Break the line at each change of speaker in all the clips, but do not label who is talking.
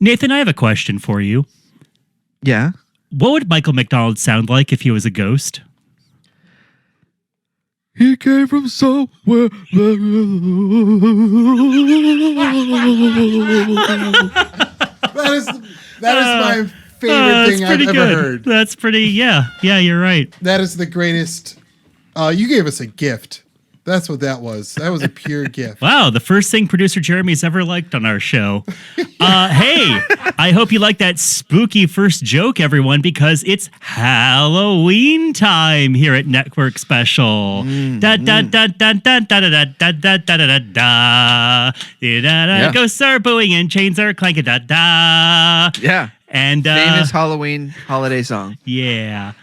Nathan, I have a question for you.
Yeah.
What would Michael McDonald sound like if he was a ghost?
He came from somewhere.
That is my favorite thing I've ever heard.
That's pretty, yeah, you're right.
That is the greatest. You gave us a gift. That's what that was. That was a pure gift.
Wow, the first thing producer Jeremy's ever liked on our show. Hey, I hope you like that spooky first joke, everyone, because it's Halloween time here at Network Special. Da da da da da da da da da da da da. Ghosts are booing and chains are clanking. Da da.
Yeah.
And
famous Halloween holiday song.
Yeah.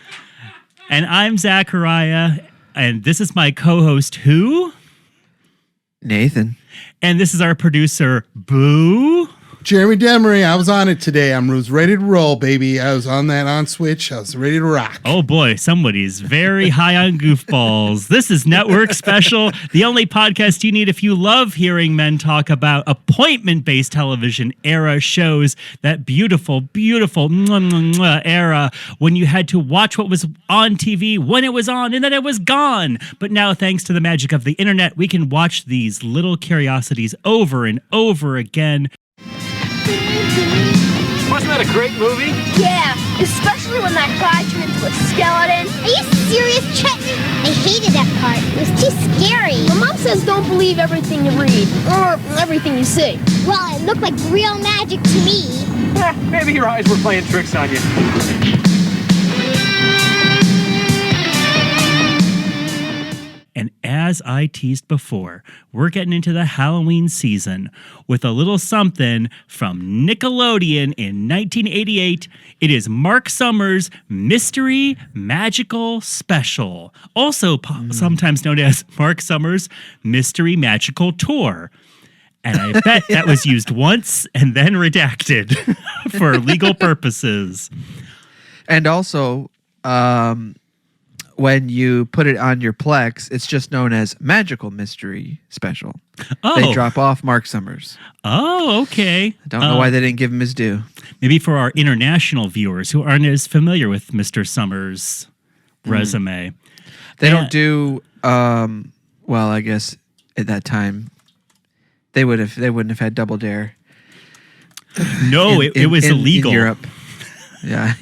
And I'm Zachariah. And this is my co-host, who?
Nathan.
And this is our producer, Boo.
Jeremy Demery. I was on it today. I was ready to roll, baby. I was on that on Switch. I was ready to rock.
Oh, boy. Somebody's very high on goofballs. This is Network Special, the only podcast you need if you love hearing men talk about appointment-based television era shows, that beautiful, beautiful era when you had to watch what was on TV when it was on and then it was gone. But now, thanks to the magic of the internet, we can watch these little curiosities over and over again.
Wasn't that a great movie?
Yeah, especially when that guy turned into a skeleton.
Are you serious, Chet? I hated that part. It was too scary.
My mom says don't believe everything you read, or everything you see.
Well, it looked like real magic to me.
Maybe your eyes were playing tricks on you.
And as I teased before, we're getting into the Halloween season with a little something from Nickelodeon in 1988. It is Marc Summers' Mystery Magical Special, also sometimes known as Marc Summers' Mystery Magical Tour. And I bet that was used once and then redacted for legal purposes.
And also, when you put it on your Plex, it's just known as Magical Mystery Special.
Oh.
They drop off Marc Summers.
Oh, okay.
I don't know why they didn't give him his due.
Maybe for our international viewers who aren't as familiar with Mr. Summers' resume.
They don't do, well, I guess at that time, they wouldn't have had Double Dare.
No, it was illegal.
In Europe. Yeah.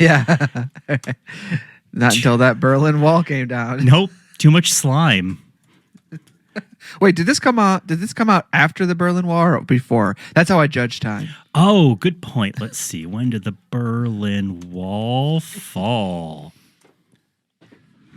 Not until that Berlin Wall came down.
Nope, too much slime.
Wait, did this come out after the Berlin Wall or before? That's how I judge time.
Oh, good point. Let's see. When did the Berlin Wall fall?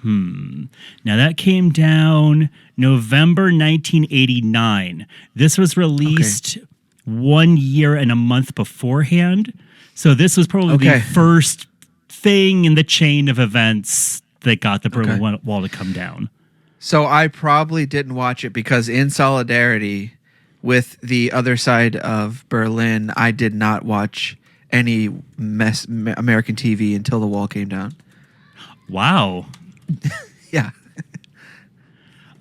Now that came down November 1989. This was released 1 year and a month beforehand. So this was probably the first thing in the chain of events that got the Berlin Wall to come down.
So I probably didn't watch it because in solidarity with the other side of Berlin, I did not watch any American TV until the wall came down.
Wow.
Yeah.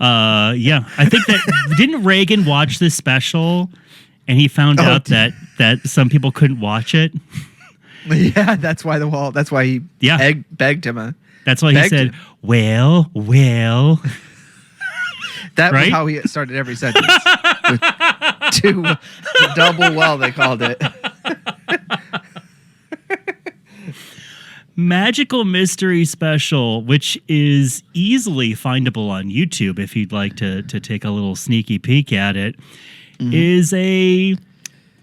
Yeah. I think that didn't Reagan watch this special and he found out that some people couldn't watch it?
Yeah, that's why he begged him.
That's why he said, well.
That was how he started every sentence. With the double well, they called it.
Magical Mystery Special, which is easily findable on YouTube if you'd like to take a little sneaky peek at it, is a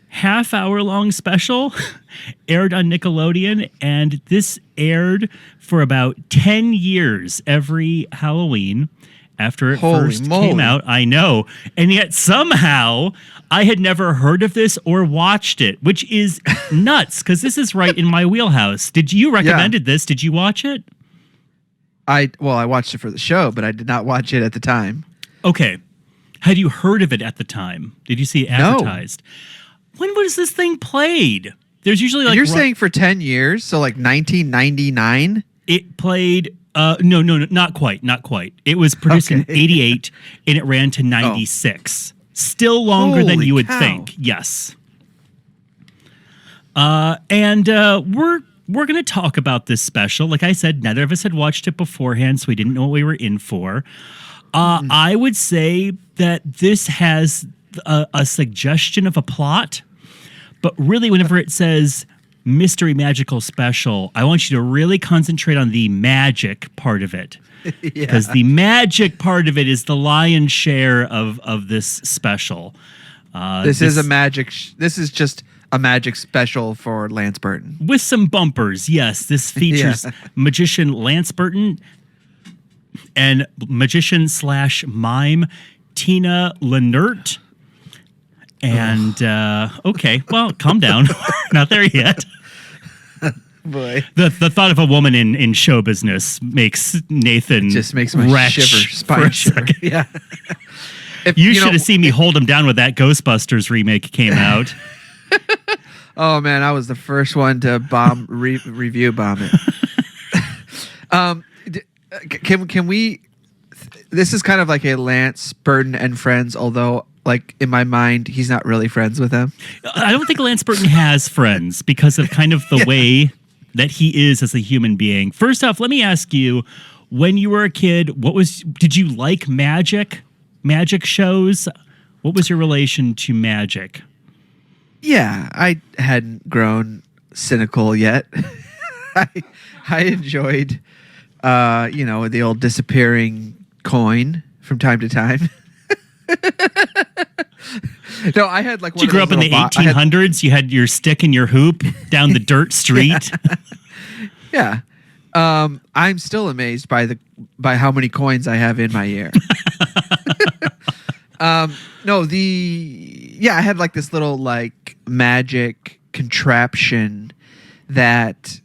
half-hour-long special aired on Nickelodeon, and this aired for about 10 years every Halloween after it first came out. I know. And yet somehow I had never heard of this or watched it, which is nuts because this is right in my wheelhouse. Did you recommended this? Did you watch it?
I watched it for the show, but I did not watch it at the time.
Okay. Had you heard of it at the time? Did you see it advertised? No. When was this thing played? There's usually
you're saying for 10 years, so like 1999?
It played no, not quite. It was produced in 88 and it ran to 96. Still longer than you would think. Yes. And we're going to talk about this special. Like I said, neither of us had watched it beforehand, so we didn't know what we were in for. I would say that this has a suggestion of a plot, but really whenever it says mystery magical special, I want you to really concentrate on the magic part of it. Because the magic part of it is the lion's share of this special.
This is just a magic special for Lance Burton.
With some bumpers, yes. This features magician Lance Burton and magician/mime Tina Lennert. And, okay, well, calm down. Not there yet.
Boy.
The thought of a woman in show business makes Nathan
just makes my spine shiver. Yeah.
You should have seen me hold him down when that Ghostbusters remake came out.
Oh man, I was the first one to review bomb it. Can we? This is kind of like a Lance Burton and Friends, although like in my mind, he's not really friends with them.
I don't think Lance Burton has friends because of kind of the way that he is as a human being. First off, let me ask you, when you were a kid, did you like magic shows? What was your relation to magic?
Yeah, I hadn't grown cynical yet. I enjoyed, the old disappearing coin from time to time. No, I had like.
Did you grow up in the 1800s? You had your stick and your hoop down the dirt street.
Yeah. I'm still amazed by how many coins I have in my ear. I had like this little like magic contraption that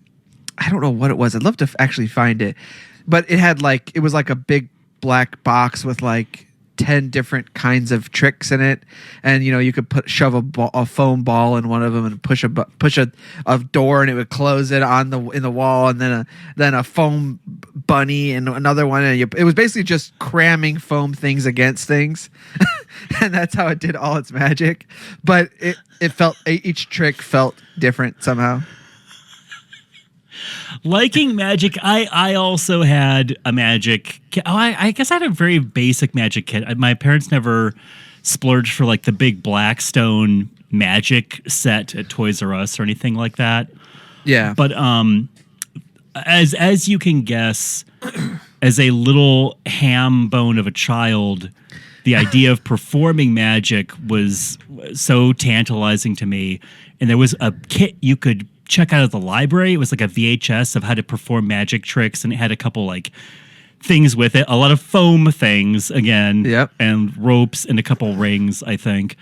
I don't know what it was. I'd love to actually find it, but it was like a big black box with like 10 different kinds of tricks in it, and you could shove a foam ball in one of them and push a door and it would close it in the wall, and then a foam bunny and another one, and it was basically just cramming foam things against things. And that's how it did all its magic, but it felt, each trick felt different somehow.
Liking magic, I also had a magic kit. I guess I had a very basic magic kit. My parents never splurged for like the big Blackstone magic set at Toys R Us or anything like that.
Yeah.
But as you can guess, as a little ham bone of a child, the idea of performing magic was so tantalizing to me. And there was a kit you could check out of the library. It was like a VHS of how to perform magic tricks, and it had a couple like things with it, a lot of foam things again, and ropes and a couple rings, I think.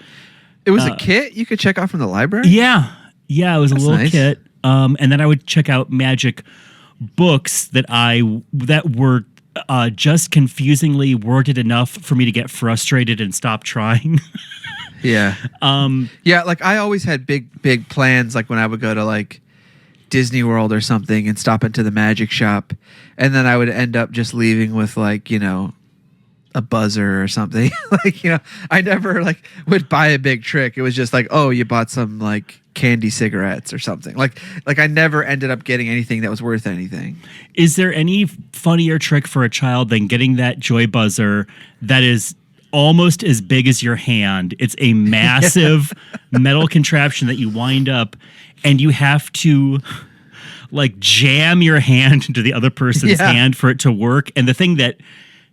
It was a kit you could check out from the library?
Yeah, it was a little
nice.
kit. And then I would check out magic books that were just confusingly worded enough for me to get frustrated and stop trying.
Yeah. Like I always had big plans, like when I would go to like Disney World or something and stop into the magic shop, and then I would end up just leaving with like, a buzzer or something. Like, I never like would buy a big trick. It was just like, oh, you bought some like candy cigarettes or something. Like I never ended up getting anything that was worth anything.
Is there any funnier trick for a child than getting that joy buzzer that is almost as big as your hand? It's a massive metal contraption that you wind up, and you have to like jam your hand into the other person's hand for it to work. And the thing that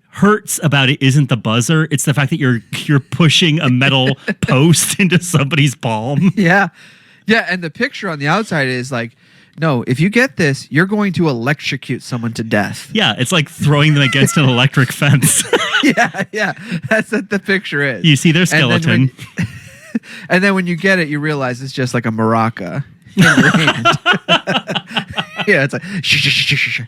hurts about it isn't the buzzer, it's the fact that you're pushing a metal post into somebody's palm.
Yeah, and the picture on the outside is like, no, if you get this, you're going to electrocute someone to death.
Yeah, it's like throwing them against an electric fence.
Yeah, that's what the picture is.
You see their skeleton.
And then when you get it, you realize it's just like a maraca in your hand. Yeah, it's like shh.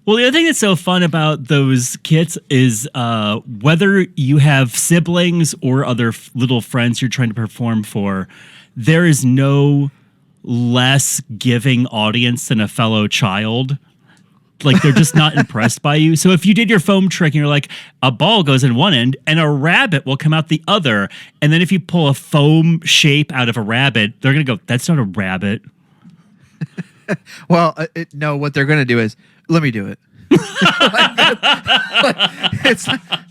Well, the other thing that's so fun about those kits is whether you have siblings or other little friends you're trying to perform for, there is no less giving audience than a fellow child. Like, they're just not impressed by you. So if you did your foam trick and you're like, a ball goes in one end and a rabbit will come out the other, and then if you pull a foam shape out of a rabbit, they're going to go, that's not a rabbit.
Well, no, what they're going to do is, let me do it. It's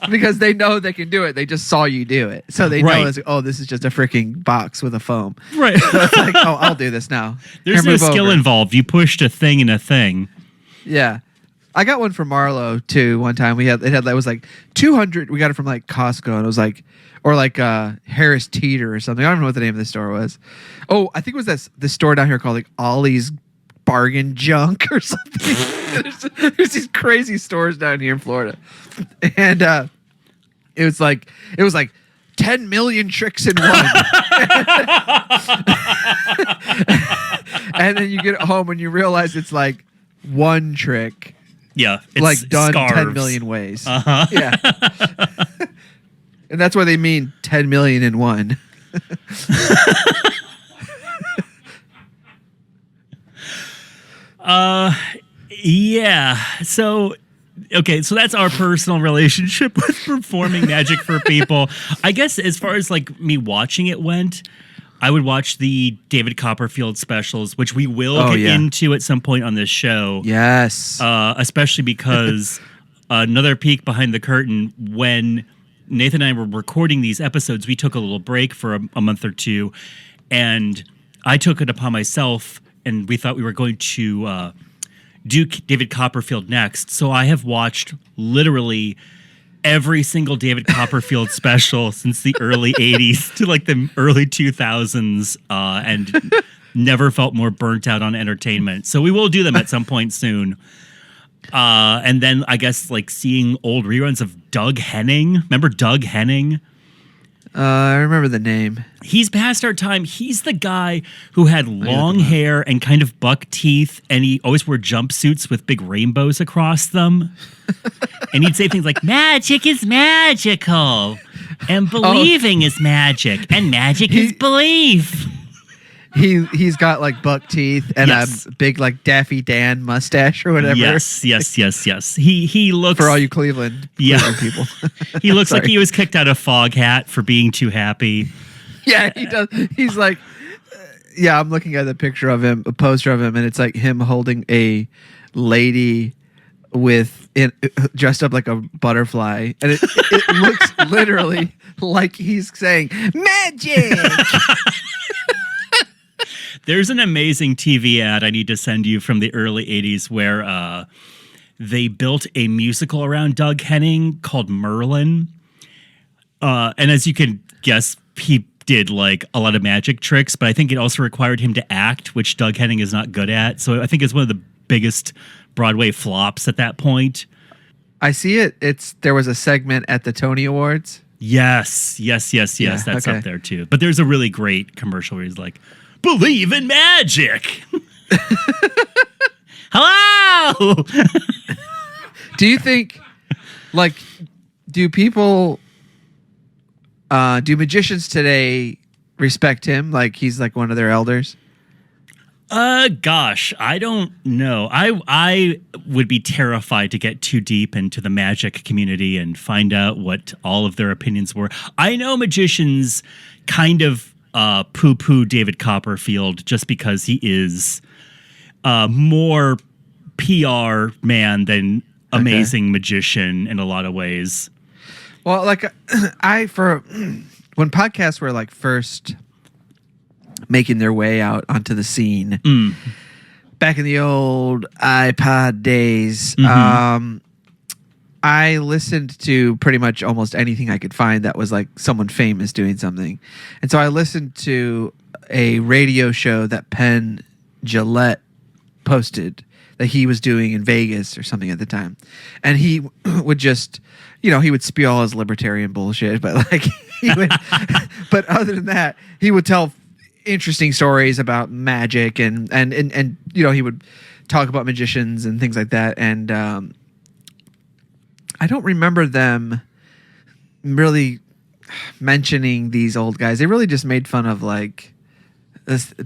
because they know they can do it. They just saw you do it. So they know, this is just a freaking box with a foam.
Right.
So it's like, oh, I'll do this now.
There's
Here,
no
move
skill
over.
involved. You pushed a thing in a thing.
Yeah. I got one from Marlowe too. One time it was like 200. We got it from like Costco, and it was like, or like Harris Teeter or something. I don't know what the name of the store was. Oh, I think it was this store down here called like Ollie's Bargain Junk or something. there's these crazy stores down here in Florida, and it was like 10 million tricks in one. And then you get home and you realize it's like one trick.
Yeah, it's
like done
scarves.
10 million ways.
Uh-huh.
Yeah. And that's why they mean 10 million in one.
Yeah. So, okay, so that's our personal relationship with performing magic for people. I guess as far as like me watching it went, I would watch the David Copperfield specials, which we will get into at some point on this show.
Yes.
Especially because another peek behind the curtain, when Nathan and I were recording these episodes, we took a little break for a month or two, and I took it upon myself, and we thought we were going to do David Copperfield next. So I have watched literally every single David Copperfield special since the early 80s to like the early 2000s and never felt more burnt out on entertainment. So we will do them at some point soon. And then I guess like seeing old reruns of Doug Henning. Remember Doug Henning?
I remember the name.
He's past our time. He's the guy who had long hair and kind of buck teeth, and he always wore jumpsuits with big rainbows across them. And he'd say things like, magic is magical, and believing is magic, and magic is belief.
He's got like buck teeth and a big like Daffy Dan mustache or whatever.
Yes. He looks,
for all you Cleveland people.
He looks like he was kicked out of Foghat for being too happy.
Yeah, he does. He's like, I'm looking at the picture of him, a poster of him, and it's like him holding a lady dressed up like a butterfly, and it looks literally like he's saying magic.
There's an amazing TV ad I need to send you from the early 80s where they built a musical around Doug Henning called Merlin. And as you can guess, he did like a lot of magic tricks, but I think it also required him to act, which Doug Henning is not good at. So I think it's one of the biggest Broadway flops at that point.
I see it. There was a segment at the Tony Awards.
Yes. That's up there too. But there's a really great commercial where he's like, believe in magic. Hello.
Do you think, like, do magicians today respect him? Like he's like one of their elders?
Gosh, I don't know. I would be terrified to get too deep into the magic community and find out what all of their opinions were. I know magicians kind of poo-poo David Copperfield just because he is more PR man than amazing magician in a lot of ways.
Well, like when podcasts were like first making their way out onto the scene back in the old iPod days, I listened to pretty much almost anything I could find that was like someone famous doing something. And so I listened to a radio show that Penn Jillette posted that he was doing in Vegas or something at the time. And he would just, he would spew all his libertarian bullshit, but like but other than that, he would tell interesting stories about magic and he would talk about magicians and things like that. And I don't remember them really mentioning these old guys. They really just made fun of like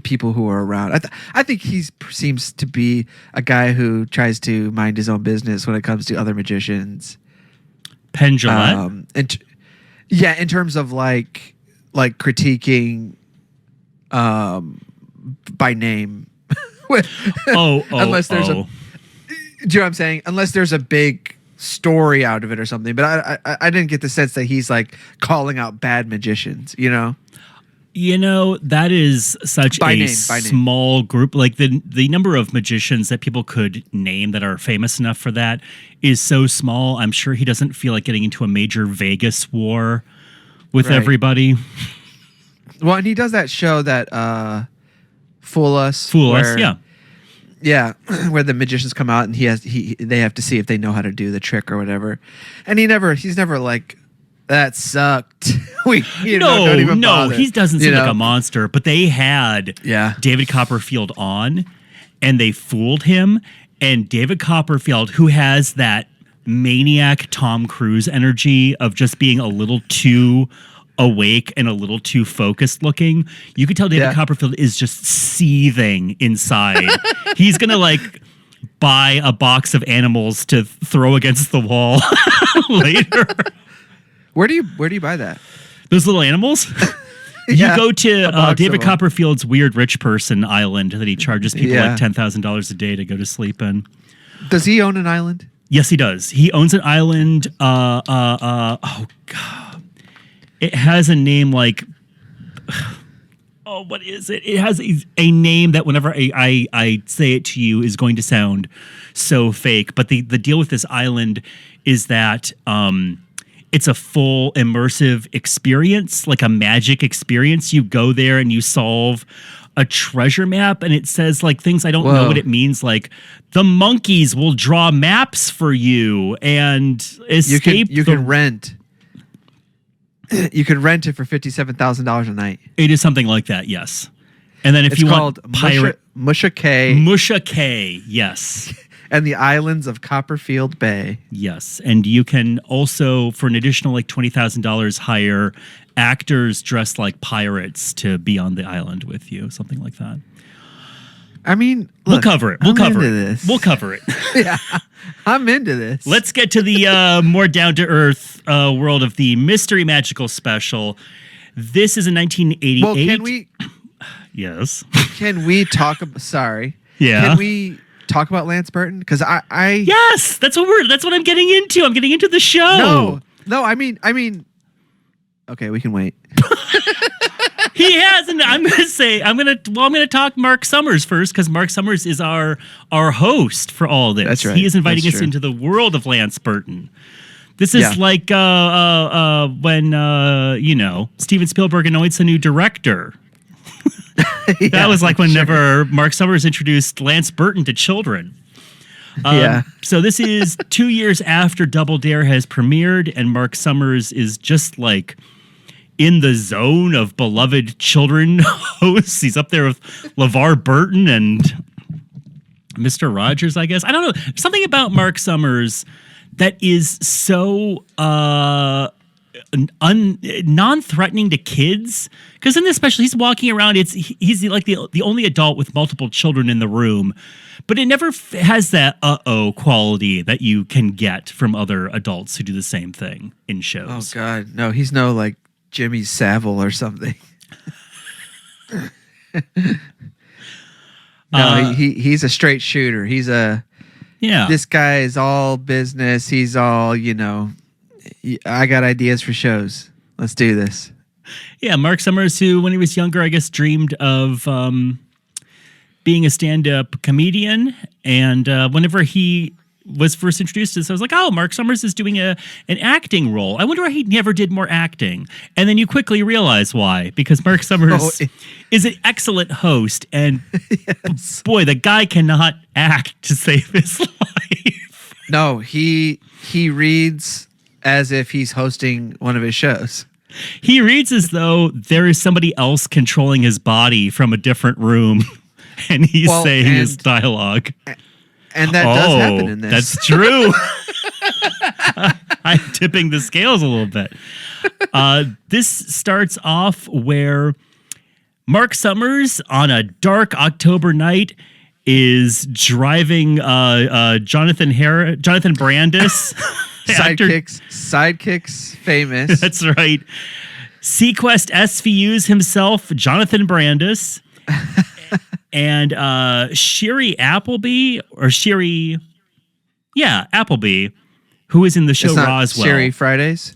people who are around. I think he seems to be a guy who tries to mind his own business when it comes to other magicians.
Penn Jillette?
In terms of like critiquing by name. Unless there's do you know what I'm saying? Unless there's a big story out of it or something. But I didn't get the sense that he's like calling out bad magicians, you know?
You know, that is such small group. Like the number of magicians that people could name that are famous enough for that is so small. I'm sure he doesn't feel like getting into a major Vegas war with everybody.
Well, and he does that show that Fool Us, yeah. Yeah, where the magicians come out and they have to see if they know how to do the trick or whatever. And he's never like, that sucked. Don't even bother.
He doesn't seem like a monster. But they had David Copperfield on, and they fooled him. And David Copperfield, who has that maniac Tom Cruise energy of just being a little too awake and a little too focused looking, you could tell David Copperfield is just seething inside. He's gonna like buy a box of animals to throw against the wall later.
Where do you buy that?
Those little animals? You go to David Copperfield's weird rich person island that he charges people like $10,000 a day to go to sleep in.
Does he own an island?
Yes, he does. He owns an island. Oh God, it has a name like. Oh, what is it? It has a name that whenever I say it to you is going to sound so fake. But the deal with this island is that it's a full immersive experience, like a magic experience. You go there and you solve a treasure map, and it says like things I don't know what it means. Like the monkeys will draw maps for you and escape.
You can rent. You can rent it for $57,000 a night.
It is something like that, yes. And then if you want pirate
Musha
K, yes.
And the islands of Copperfield Bay.
Yes, and you can also, for an additional like $20,000, hire actors dressed like pirates to be on the island with you, something like that.
I mean, look,
we'll cover it. We'll cover it.
Yeah, I'm into this.
Let's get to the more down-to-earth world of the Mystery Magical Special. This is in 1988.
Well, can we?
Yes.
Can we talk about? Sorry.
Yeah.
Can we talk about Lance Burton? Because I.
Yes, that's what I'm getting into. I'm getting into the show.
No. I mean. Okay, we can wait.
He has, and I'm gonna talk Marc Summers first, because Marc Summers is our host for all this.
That's right.
He is inviting us into the world of Lance Burton. This is like when Steven Spielberg anoints a new director. That was like whenever Marc Summers introduced Lance Burton to children. So this is 2 years after Double Dare has premiered, and Marc Summers is just like in the zone of beloved children hosts. He's up there with LeVar Burton and Mr. Rogers, I guess. I don't know. There's something about Marc Summers that is so non-threatening to kids. Because in this special, he's walking around. He's like the only adult with multiple children in the room. But it never has that quality that you can get from other adults who do the same thing in shows.
Oh, God. No, he's no like Jimmy Savile or something. No, he's a straight shooter. He's this guy is all business. He's all, I got ideas for shows. Let's do this.
Yeah, Marc Summers, who when he was younger, I guess dreamed of being a stand-up comedian. And whenever he was first introduced to this, I was like, oh, Marc Summers is doing an acting role. I wonder why he never did more acting. And then you quickly realize why. Because Marc Summers is an excellent host. And boy, the guy cannot act to save his life.
No, he reads as if he's hosting one of his shows.
He reads as though there is somebody else controlling his body from a different room. And he's saying his dialogue.
And that does happen in this.
That's true. I'm tipping the scales a little bit. This starts off where Marc Summers on a dark October night is driving Jonathan Brandis.
Sidekicks famous.
That's right. Sequest SVU's himself, Jonathan Brandis. And Sherry Appleby, Appleby, who is in the show
It's not
Roswell.
Sherry Fridays?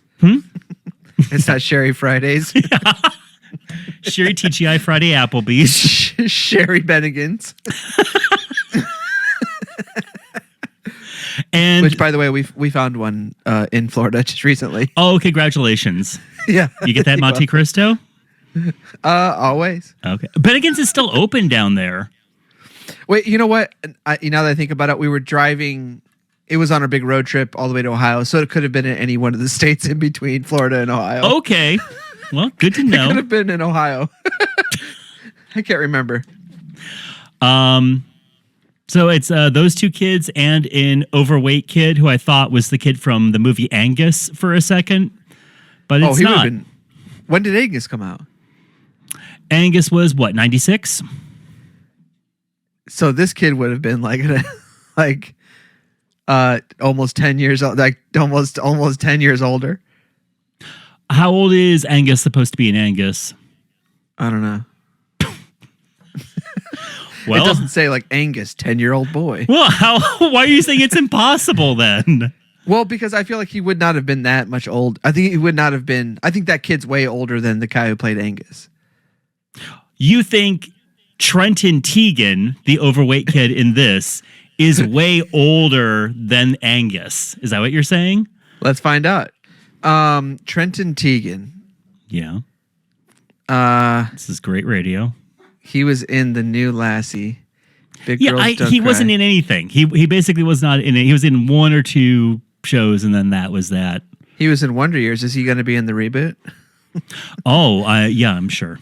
It's not Sherry Fridays?
Sherry TGI Friday Applebee's.
Sherry Bennigan's.
And
Which, by the way, we found one in Florida just recently.
oh, congratulations.
Yeah.
You get that Monte Cristo?
Always.
Okay. Bennigan's is still open down there.
Wait, you know what? Now that I think about it, we were driving. It was on a big road trip all the way to Ohio, so it could have been in any one of the states in between Florida and Ohio.
Okay. Well, good to
It could
know.
have been in Ohio. I can't remember.
So it's those two kids and an overweight kid who I thought was the kid from the movie Angus for a second, but it's
he would
not.
have been. When did Angus come out?
Angus was what, 96?
So this kid would have been like almost 10 years old, like almost 10 years older.
How old is Angus supposed to be in Angus?
I don't know.
Well,
it doesn't say like Angus, 10-year-old boy.
well, why are you saying it's impossible then?
Well, because I feel like he would not have been that much old. I think he would not have been. I think that kid's way older than the guy who played Angus.
You think Trenton Tegan, the overweight kid in this, is way older than Angus? Is that what you're saying?
Let's find out. Trenton Tegan.
Yeah. This is great radio.
He was in The New Lassie. Big
Yeah,
Girls Don't
he
Cry.
wasn't in anything. He basically was not in it. He was in one or two shows, and then that was that.
He was in Wonder Years. Is he going to be in the reboot?
Oh, yeah, I'm sure.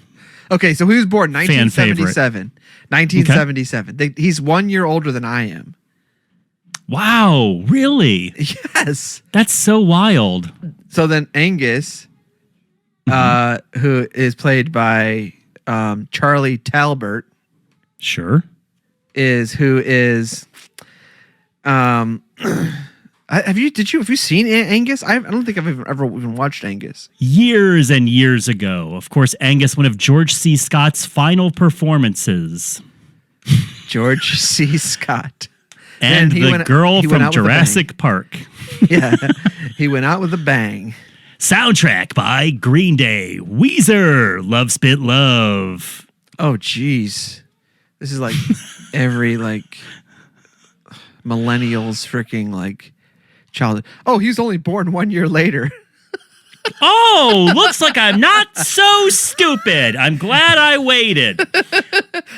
Okay, so he was born
Fan favorite.
1977. 1977. He's 1 year older than I am.
Wow, really?
Yes.
That's so wild.
So then Angus, who is played by Charlie Talbert,
Sure.
have you seen Angus? I don't think I've ever even watched Angus.
Years and years ago, of course, Angus, one of George C. Scott's final performances.
George C. Scott.
And
he
the
went-
girl
he went
from
out with a bang.
Jurassic Park.
Yeah, he went out with a bang.
Soundtrack by Green Day. Weezer. Love Spit Love.
Oh, jeez. This is like every millennials freaking child. Oh, he's only born 1 year later.
Oh, looks like I'm not so stupid. I'm glad I waited.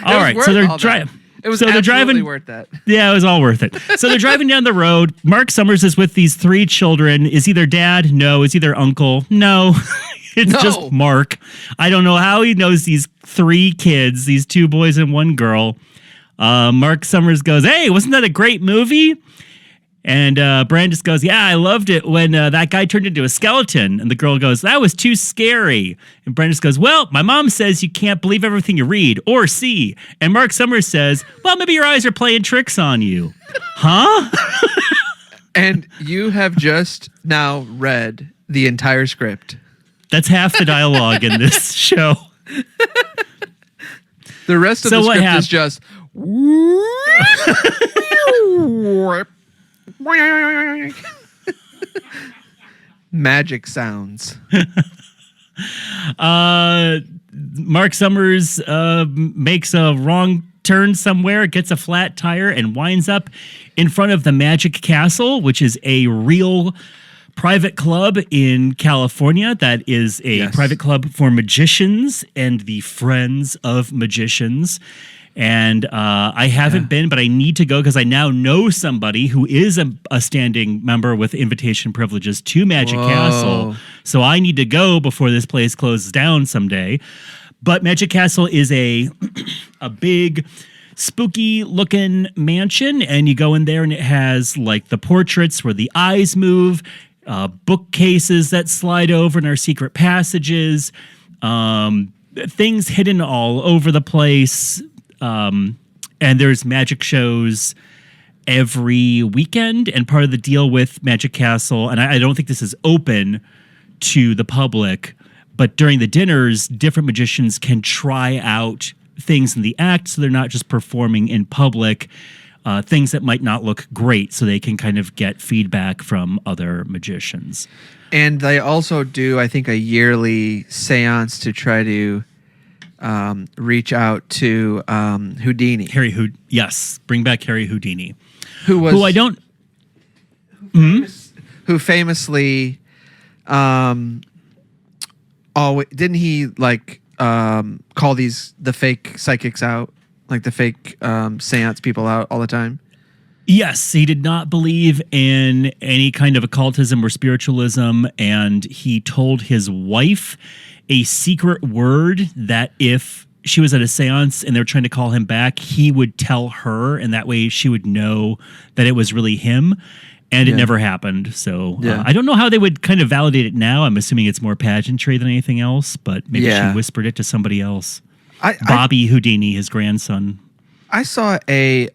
All right, so they're driving.
It was
so they're
absolutely
driving.
worth that.
Yeah, it was all worth it. So they're driving down the road. Marc Summers is with these three children. Is either dad? No. Is either uncle? No. It's
No.
just Mark. I don't know how he knows these three kids, these two boys and one girl. Marc Summers goes, "Hey, wasn't that a great movie?" And Brandis goes, "Yeah, I loved it when that guy turned into a skeleton." And the girl goes, "That was too scary." And Brandis goes, "Well, my mom says you can't believe everything you read or see." And Marc Summers says, "Well, maybe your eyes are playing tricks on you." Huh?
And you have just now read the entire script.
That's half the dialogue in this show.
The rest of
So
the
what
script
hap-
is just magic sounds.
Marc Summers makes a wrong turn somewhere, gets a flat tire, and winds up in front of the Magic Castle, which is a real private club in California. That is a
Yes.
private club for magicians and the friends of magicians. And I haven't been, but I need to go because I now know somebody who is a standing member with invitation privileges to Magic
Whoa.
Castle. So I need to go before this place closes down someday. But Magic Castle is a big, spooky looking mansion, and you go in there and it has like the portraits where the eyes move, bookcases that slide over and are secret passages, things hidden all over the place. And there's magic shows every weekend. And part of the deal with Magic Castle, and I don't think this is open to the public, but during the dinners, different magicians can try out things in the act, so they're not just performing in public things that might not look great, so they can kind of get feedback from other magicians.
And they also do, I think, a yearly seance to try to reach out to Houdini.
Yes, bring back Harry Houdini.
Who
I don't...
Who famously... didn't he, like, call the fake psychics out? Like the fake seance people out all the time?
Yes, he did not believe in any kind of occultism or spiritualism, and he told his wife a secret word that if she was at a seance and they were trying to call him back, he would tell her, and that way she would know that it was really him. And it never happened. So I don't know how they would kind of validate it now. I'm assuming it's more pageantry than anything else, but maybe she whispered it to somebody else. Bobby Houdini, his grandson.
I saw a...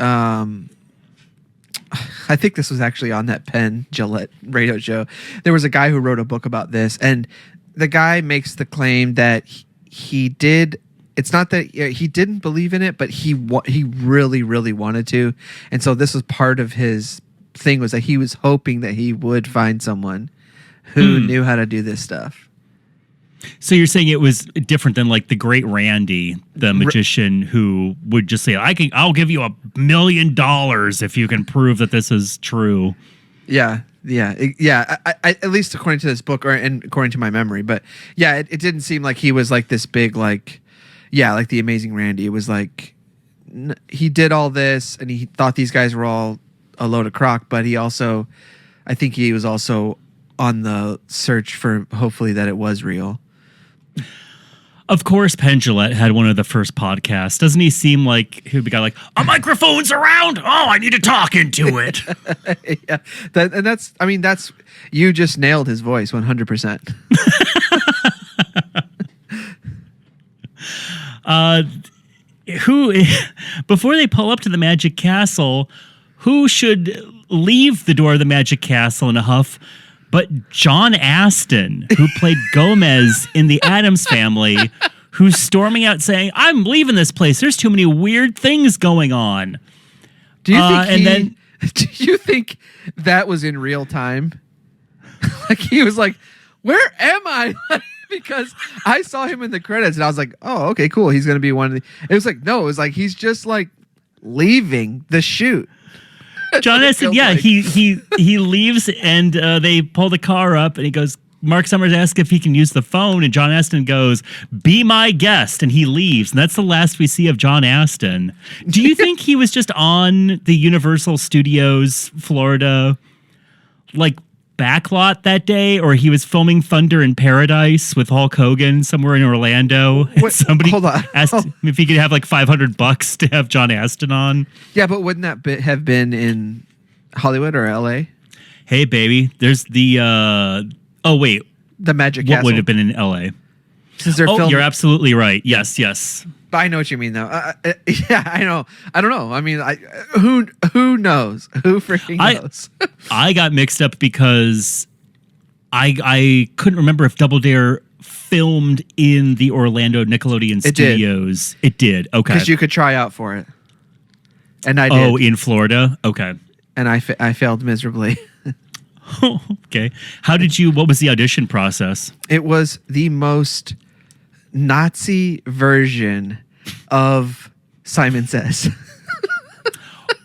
I think this was actually on that Penn Jillette radio show. There was a guy who wrote a book about this, and the guy makes the claim that he did. It's not that he didn't believe in it, but he really, really wanted to, and so this was part of his thing, was that he was hoping that he would find someone who knew how to do this stuff.
So you're saying it was different than like the great Randy, the magician who would just say, I'll give you $1 million if you can prove that this is true.
Yeah. I, at least according to this book, and according to my memory, but yeah, it didn't seem like he was like this big, like the Amazing Randy. It was like he did all this and he thought these guys were all a load of crock, but I think he was also on the search for hopefully that it was real.
Of course, Penn Jillette had one of the first podcasts. Doesn't he seem like he'd be like, a microphone's around? Oh, I need to talk into it.
Yeah, that's you just nailed his voice 100%.
Before they pull up to the Magic Castle, who should leave the door of the Magic Castle in a huff but John Astin, who played Gomez in The Addams Family, who's storming out saying, I'm leaving this place. There's too many weird things going on.
Do you think that was in real time? Like he was like, where am I? Because I saw him in the credits and I was like, oh, okay, cool. He's going to be one of the... It was like, no, it was like he's just like leaving the shoot.
John Astin, he leaves and they pull the car up and he goes, Marc Summers asks if he can use the phone and John Astin goes, be my guest, and he leaves. And that's the last we see of John Astin. Do you think he was just on the Universal Studios Florida like backlot that day, or he was filming Thunder in Paradise with Hulk Hogan somewhere in Orlando? Somebody asked if he could have like $500 to have John Astin on.
Yeah, but wouldn't that have been in Hollywood or LA?
Hey, baby, there's the
the Magic Castle.
What would have been in LA?
Since they're filming.
You're absolutely right. Yes.
But I know what you mean, though. Yeah, I know. I don't know. I mean, who knows? Who freaking knows?
I got mixed up because I couldn't remember if Double Dare filmed in the Orlando Nickelodeon studios. It did. Okay.
Because you could try out for it. And I did.
Oh, in Florida? Okay.
And I failed miserably.
Okay. What was the audition process?
It was the most Nazi version of Simon Says.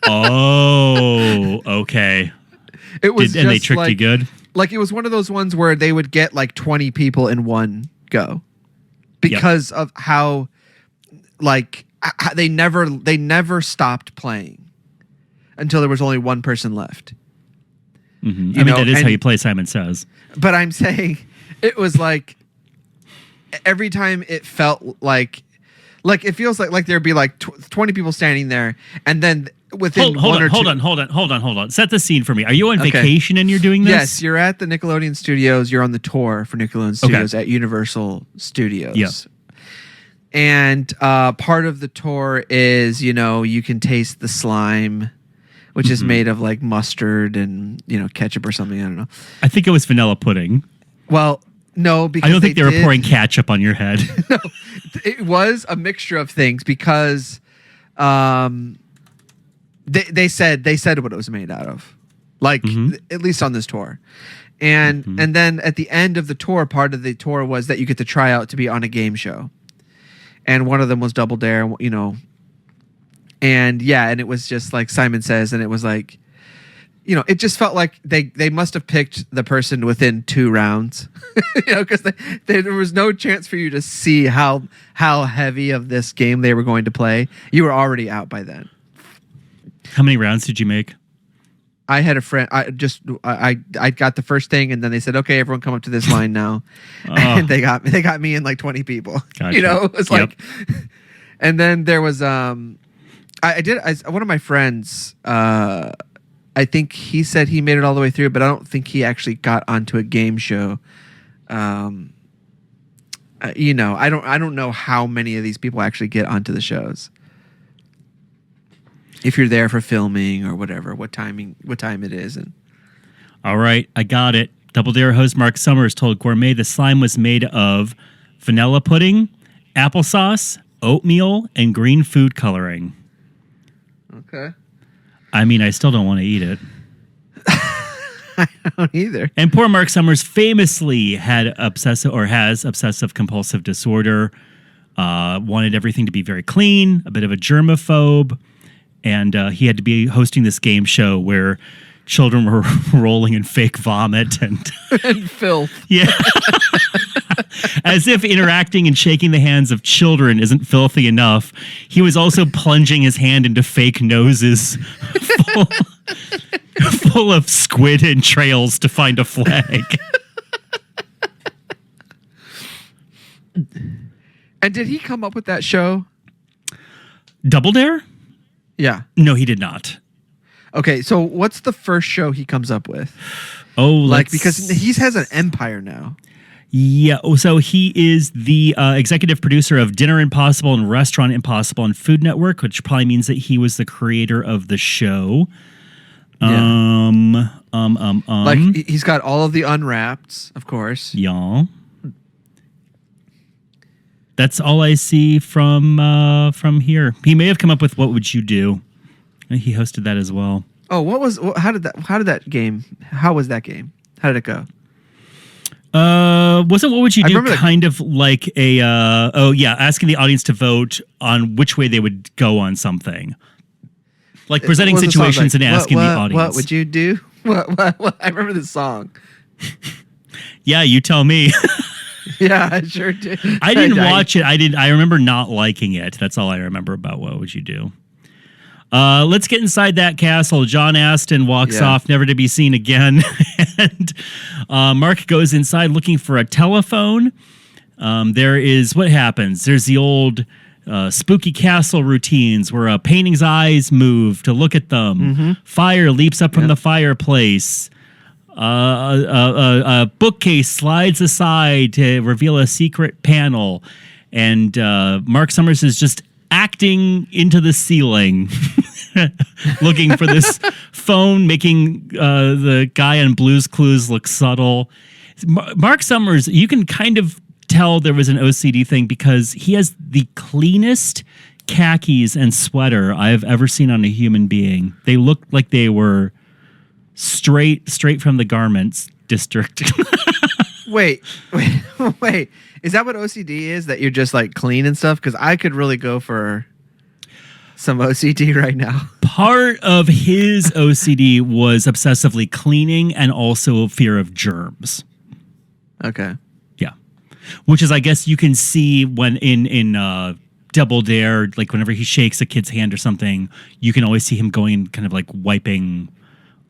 Oh, okay.
It was
and they tricked you good?
Like it was one of those ones where they would get like 20 people in one go because of how like they never stopped playing until there was only one person left.
Mm-hmm. I mean, that is how you play Simon Says.
But I'm saying it was like every time it felt like it feels like there'd be like 20 people standing there, and then within
hold on. Set the scene for me. Are you on vacation and you're doing this?
Yes, you're at the Nickelodeon Studios. You're on the tour for Nickelodeon Studios at Universal Studios.
Yeah.
And part of the tour is, you can taste the slime, which is made of like mustard and, ketchup or something. I don't know.
I think it was vanilla pudding.
Well, No, because
I don't think they were
did-
pouring ketchup on your head.
No, it was a mixture of things because they said what it was made out of, like at least on this tour, and then at the end of the tour, part of the tour was that you get to try out to be on a game show, and one of them was Double Dare, you know, and it was just like Simon Says, and it was like, you know, it just felt like they must have picked the person within 2 rounds, you know, because there was no chance for you to see how heavy of this game they were going to play. You were already out by then.
How many rounds did you make?
I had a friend. I got the first thing, and then they said, "Okay, everyone, come up to this line now." And they got me and like 20 people.
Gotcha.
You know, it was like, and then there was one of my friends. I think he said he made it all the way through, but I don't think he actually got onto a game show. You know, I don't know how many of these people actually get onto the shows. If you're there for filming or whatever, what time it is. And
All right, I got it. Double Dare host Marc Summers told Gourmet the slime was made of vanilla pudding, applesauce, oatmeal, and green food coloring.
okay.
I mean, I still don't want to eat it.
I don't either.
And poor Marc Summers famously has obsessive compulsive disorder, wanted everything to be very clean, a bit of a germaphobe, and he had to be hosting this game show where children were rolling in fake vomit and
filth.
Yeah. As if interacting and shaking the hands of children isn't filthy enough, he was also plunging his hand into fake noses full of squid entrails to find a flag.
And did he come up with that show?
Double Dare?
Yeah.
No, he did not.
Okay, so what's the first show he comes up with?
Oh,
like, because he has an empire now.
Yeah, so he is the executive producer of Dinner Impossible and Restaurant Impossible on Food Network, which probably means that he was the creator of the show.
Yeah. Like, he's got all of the Unwrapped, of course.
Yeah. That's all I see from here. He may have come up with What Would You Do? He hosted that as well.
Oh, how did that game? How was that game? How did it go?
Wasn't What Would You Do kind of like a asking the audience to vote on which way they would go on something, like presenting situations and asking the audience.
What would you do? What? I remember the song.
Yeah, you tell me.
Yeah, I sure did.
I didn't watch it. I remember not liking it. That's all I remember about What Would You Do. Let's get inside that castle. John Astin walks off, never to be seen again. And Mark goes inside looking for a telephone. There is, what happens? There's the old spooky castle routines where a painting's eyes move to look at them. Mm-hmm. Fire leaps up from the fireplace. A bookcase slides aside to reveal a secret panel. And Marc Summers is just acting into the ceiling, looking for this phone, making the guy on Blue's Clues look subtle. Marc Summers, you can kind of tell there was an OCD thing because he has the cleanest khakis and sweater I've ever seen on a human being. They look like they were straight from the garments district.
Wait. Is that what OCD is? That you're just like clean and stuff? Because I could really go for some OCD right now.
Part of his OCD was obsessively cleaning and also fear of germs.
Okay.
Yeah. Which is, I guess, you can see when in Double Dare, like whenever he shakes a kid's hand or something, you can always see him going kind of like wiping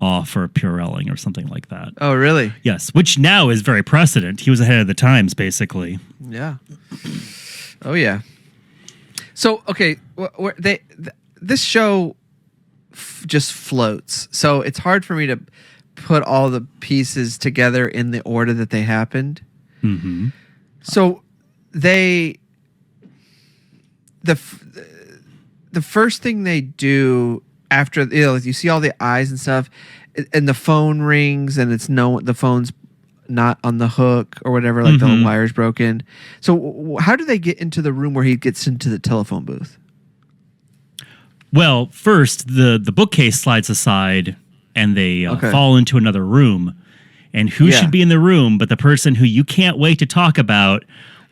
off or Purelling or something like that.
Oh, really?
Yes, which now is very precedent. He was ahead of the times, basically.
Yeah. Oh, yeah. So, okay, this show just floats. So it's hard for me to put all the pieces together in the order that they happened.
Mm-hmm.
So the first thing they do after, you see all the eyes and stuff, and the phone rings, and the phone's not on the hook or whatever, like the wire's broken. So how do they get into the room where he gets into the telephone booth?
Well, first the bookcase slides aside and they fall into another room. And who should be in the room but the person who you can't wait to talk about,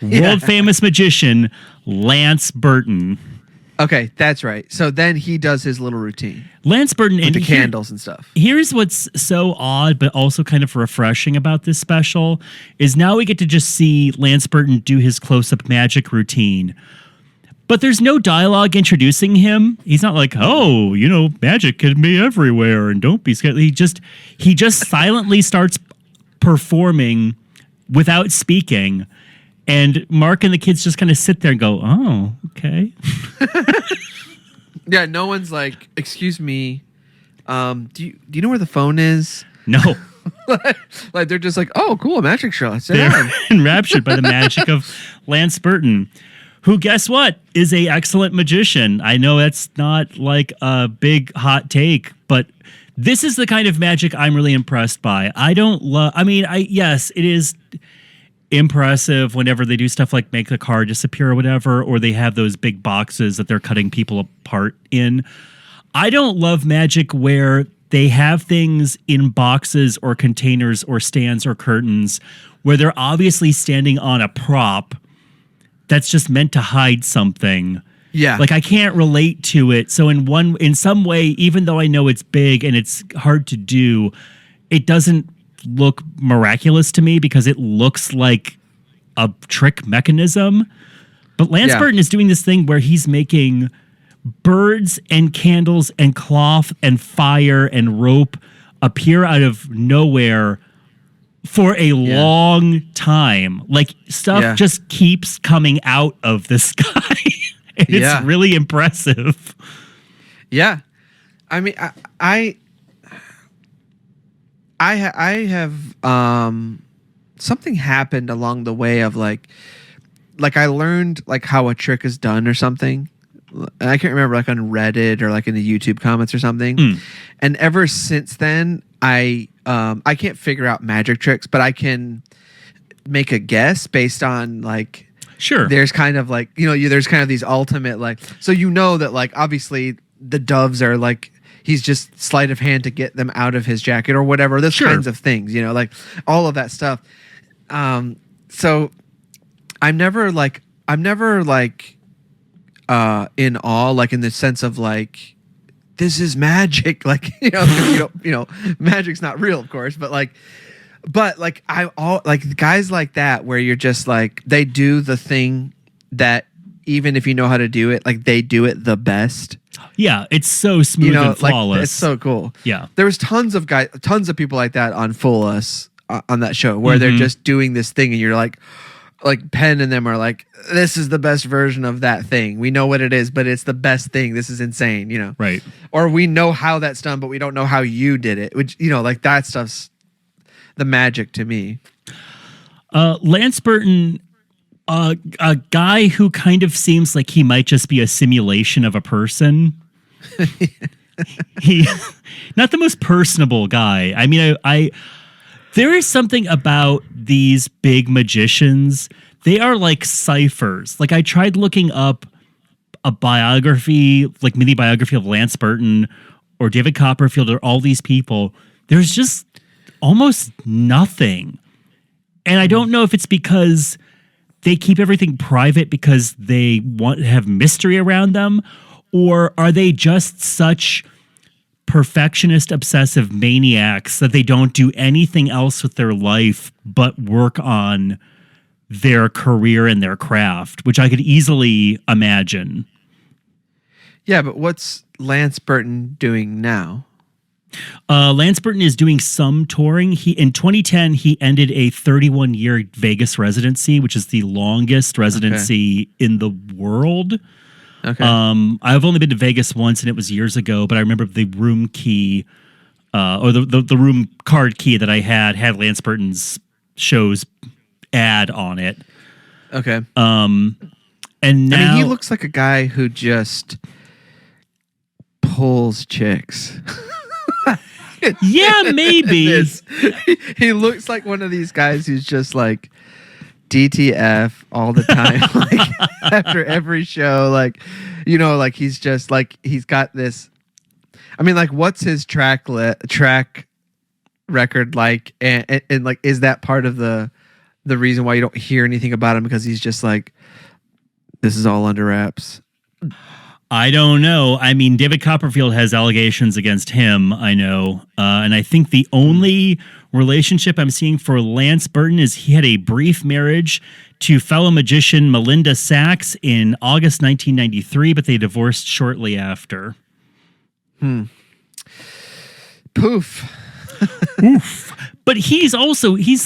world famous magician Lance Burton.
Okay, that's right. So then he does his little routine.
Lance Burton
with the candles and stuff.
Here's what's so odd, but also kind of refreshing about this special is now we get to just see Lance Burton do his close-up magic routine. But there's no dialogue introducing him. He's not like, oh, magic can be everywhere and don't be scared. He just silently starts performing without speaking. And Mark and the kids just kind of sit there and go, oh, okay.
Yeah, no one's like, excuse me, do you know where the phone is?
No.
Like they're just like, oh, cool, magic show.
They're enraptured by the magic of Lance Burton, who, guess what, is a excellent magician. I know that's not like a big hot take, but this is the kind of magic I'm really impressed by. Yes, it is impressive whenever they do stuff like make the car disappear or whatever, or they have those big boxes that they're cutting people apart in. I don't love magic where they have things in boxes or containers or stands or curtains where they're obviously standing on a prop that's just meant to hide something.
Yeah.
Like I can't relate to it. So in some way, even though I know it's big and it's hard to do, it doesn't look miraculous to me because it looks like a trick mechanism. But Lance Burton is doing this thing where he's making birds and candles and cloth and fire and rope appear out of nowhere for a long time. Like stuff just keeps coming out of the sky. And it's really impressive. Yeah.
I mean, I have something happened along the way of like I learned like how a trick is done or something. And I can't remember, like on Reddit or like in the YouTube comments or something. And ever since then, I can't figure out magic tricks, but I can make a guess based on like.
Sure.
There's kind of like, there's kind of these ultimate like, so that like obviously the doves are like. He's just sleight of hand to get them out of his jacket or whatever. Those kinds of things, like all of that stuff. So I'm never like in awe, like in the sense of like, this is magic. Like, magic's not real, of course, but guys like that, where you're just like, they do the thing that even if you know how to do it, like they do it the best.
Yeah, it's so smooth and flawless.
Like, it's so cool.
Yeah,
there was tons of people like that on Full Us on that show where they're just doing this thing, and you're like Penn and them are like, this is the best version of that thing. We know what it is, but it's the best thing. This is insane,
Right.
Or we know how that's done, but we don't know how you did it. Which like that stuff's the magic to me.
Lance Burton. A guy who kind of seems like he might just be a simulation of a person. He not the most personable guy. I mean, I there is something about these big magicians. They are like ciphers. Like I tried looking up a biography, like mini biography of Lance Burton or David Copperfield or all these people. There's just almost nothing. And I don't know if it's because they keep everything private because they want to have mystery around them, or are they just such perfectionist, obsessive maniacs that they don't do anything else with their life but work on their career and their craft, which I could easily imagine.
Yeah, but what's Lance Burton doing now?
Lance Burton is doing some touring. In 2010, he ended a 31-year Vegas residency, which is the longest residency in the world.
Okay.
I've only been to Vegas once, and it was years ago, but I remember the room key, or the room card key that I had Lance Burton's show's ad on it.
Okay.
And now
he looks like a guy who just pulls chicks.
Yeah, maybe.
He looks like one of these guys who's just like DTF all the time. Like after every show, like, you know, like he's just like, he's got this. I mean, like, what's his track record like? And like, is that part of the reason why you don't hear anything about him? Because he's just like, this is all under wraps.
I don't know. I mean, David Copperfield has allegations against him, I know. And I think the only relationship I'm seeing for Lance Burton is he had a brief marriage to fellow magician Melinda Sachs in August 1993, but they divorced shortly after.
Poof.
Oof. But he's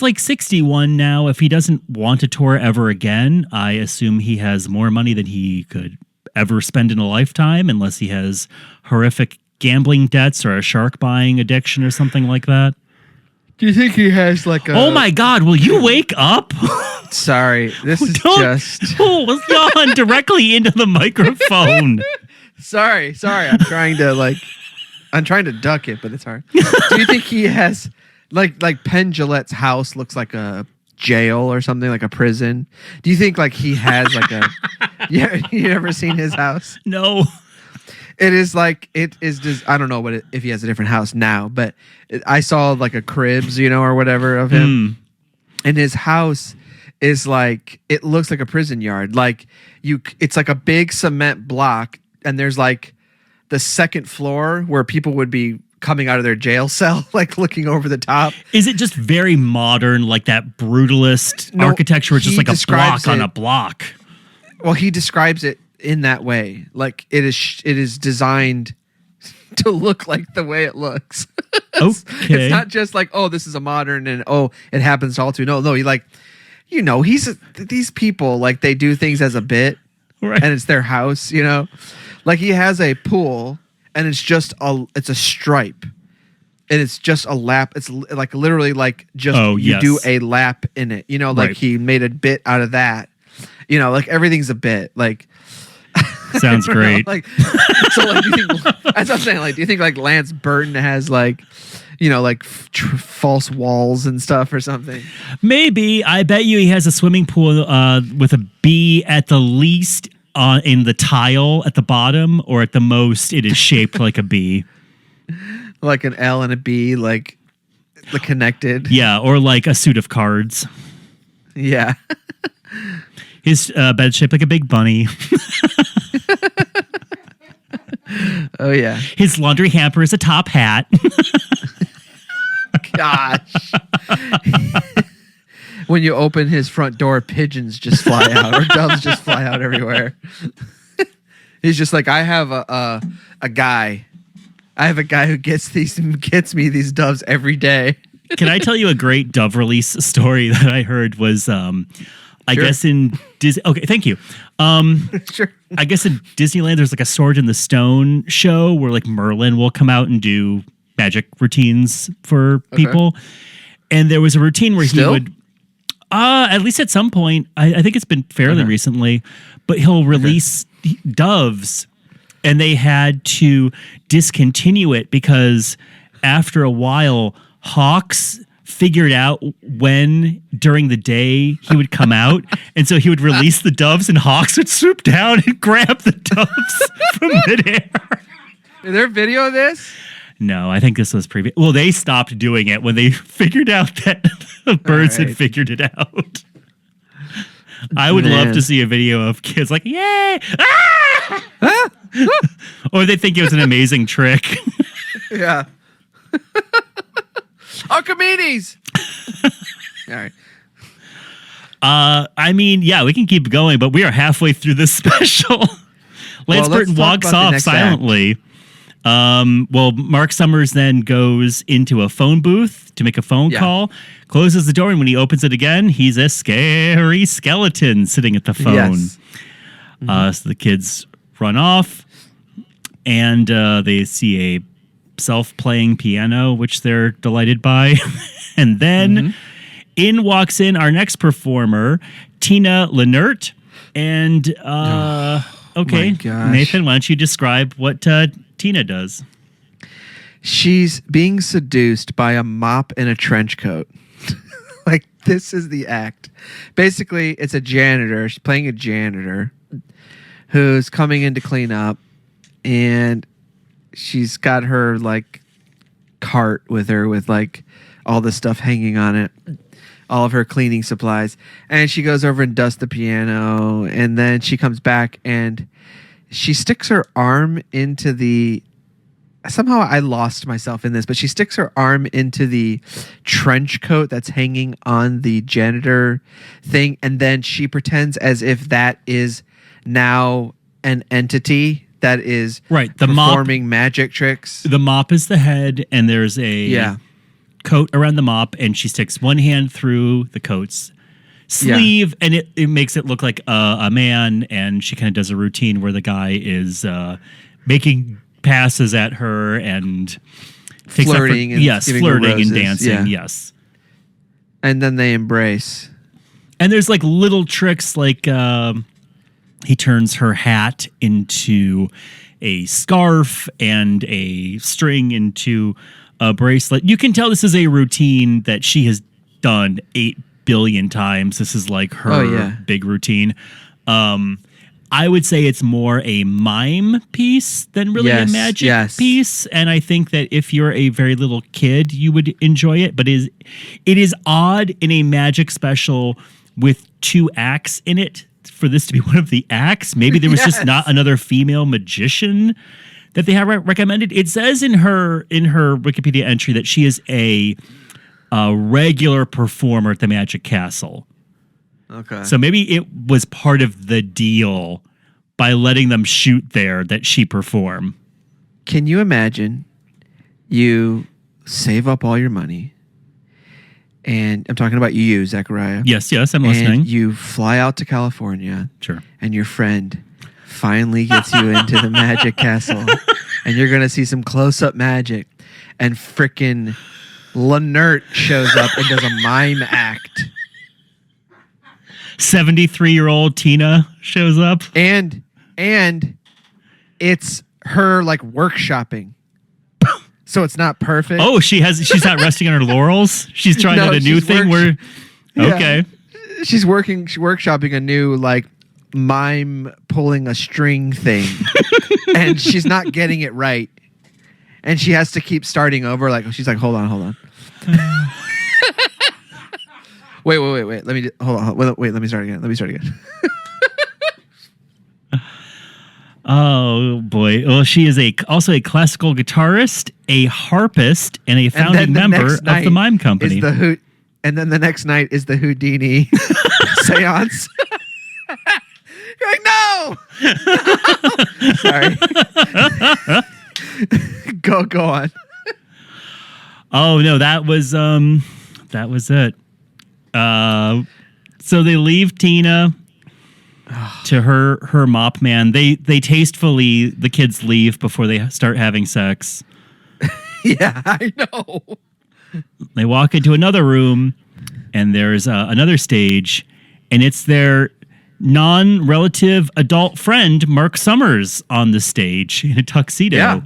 like 61 now. If he doesn't want to tour ever again, I assume he has more money than he could ever spend in a lifetime, unless he has horrific gambling debts or a shark buying addiction or something like that.
Do you think he has like a...
Oh my God, will you wake up?
Sorry, this is just...
Oh, yawn directly into the microphone.
Sorry. I'm trying to duck it, but it's hard. Do you think he has like Penn Jillette's house looks like a jail or something, like a prison? Do you think like he has like a... Yeah, you ever seen his house?
No.
It is like, it is just, I don't know if he has a different house now, but I saw like a cribs, you know, or whatever of him. And his house is like, it looks like a prison yard. Like it's like a big cement block, and there's like the second floor where people would be coming out of their jail cell, like looking over the top.
Is it just very modern, like that brutalist architecture, just like a block on a block?
Well, he describes it in that way. Like it is designed to look like the way it looks.
Okay.
It's not just like, oh, this is a modern and oh, it happens all too. No, he like, you know, these people, like they do things as a bit,
right?
And it's their house, you know. Like he has a pool and it's a stripe. And it's just a lap. It's like literally like just you do a lap in it. You know, like he made a bit out of that. You know, like everything's a bit. Like
sounds great.
Like so, like do you think that's what I'm saying? Like, do you think like Lance Burton has like, you know, like false walls and stuff or something?
Maybe. I bet you he has a swimming pool with a B at the least in the tile at the bottom, or at the most, it is shaped like a B.
Like an L and a B, like connected.
Yeah, or like a suit of cards.
Yeah.
His bed's shaped like a big bunny.
Oh, yeah.
His laundry hamper is a top hat.
Gosh. When you open his front door, pigeons just fly out, or doves just fly out everywhere. He's just like, I have a guy. I have a guy who gets me these doves every day.
Can I tell you a great dove release story that I heard was, I guess in Disney. Okay, thank you.
Sure.
I guess in Disneyland, there's like a Sword in the Stone show where like Merlin will come out and do magic routines for people. And there was a routine where he would, at least at some point, I think it's been fairly recently, but he'll release doves, and they had to discontinue it because after a while, hawks figured out when during the day he would come out, and so he would release the doves and hawks would swoop down and grab the doves from midair.
Is there a video of this?
No, I think this was previous. Well, they stopped doing it when they figured out that the birds had figured it out. I would love to see a video of kids like, yay! Ah! Or they think it was an amazing trick.
Yeah. Archimedes! All right.
I mean, yeah, we can keep going, but we are halfway through this special. Lance Burton walks off silently. Well, Marc Summers then goes into a phone booth to make a phone call, closes the door, and when he opens it again, he's a scary skeleton sitting at the phone. Yes. So the kids run off, and they see a self-playing piano, which they're delighted by. And then in walks in our next performer, Tina Lennert. And, okay, Nathan, why don't you describe what Tina does?
She's being seduced by a mop in a trench coat. Like, this is the act. Basically, it's a janitor. She's playing a janitor who's coming in to clean up, and she's got her like cart with her with like all the stuff hanging on it, all of her cleaning supplies, and she goes over and dusts the piano, and then she comes back and she sticks her arm into the somehow I lost myself in this, but she sticks her arm into the trench coat that's hanging on the janitor thing, and then she pretends as if that is now an entity that is performing magic tricks.
The mop is the head, and there's a coat around the mop, and she sticks one hand through the coat's sleeve, and it makes it look like a man, and she kind of does a routine where the guy is making passes at her and
flirting and
dancing. Yes.
And then they embrace.
And there's like little tricks, like he turns her hat into a scarf and a string into a bracelet. You can tell this is a routine that she has done 8 billion times. This is like her big routine. I would say it's more a mime piece than really a magic piece. And I think that if you're a very little kid, you would enjoy it. But it is odd in a magic special with 2 acts in it for this to be one of the acts. Maybe there was just not another female magician that they have recommended. It says in her Wikipedia entry that she is a regular performer at the Magic Castle.
Okay.
So maybe it was part of the deal by letting them shoot there that she perform.
Can you imagine you save up all your money, and I'm talking about you, Zechariah.
Yes, I'm listening.
And you fly out to California.
Sure.
And your friend finally gets you into the Magic Castle, and you're going to see some close-up magic, and frickin' Lenert shows up and does a mime act.
73-year-old Tina shows up,
and it's her like workshopping, so it's not perfect.
Oh, she's not resting on her laurels. She's trying out a new thing where okay,
she's workshopping a new like mime pulling a string thing, and she's not getting it right, and she has to keep starting over. Like she's like, hold on. Wait. Let me hold on. Wait. Let me start again.
Oh boy! Well, she is also a classical guitarist, a harpist, and a founding member of the Mime Company.
And then the next night is the Houdini seance. You're like, no. Sorry. Go on.
Oh no, that was it. So they leave Tina to her mop man. They tastefully, the kids leave before they start having sex.
Yeah, I know.
They walk into another room, and there's another stage, and it's their non-relative adult friend, Marc Summers, on the stage in a tuxedo.
Yeah.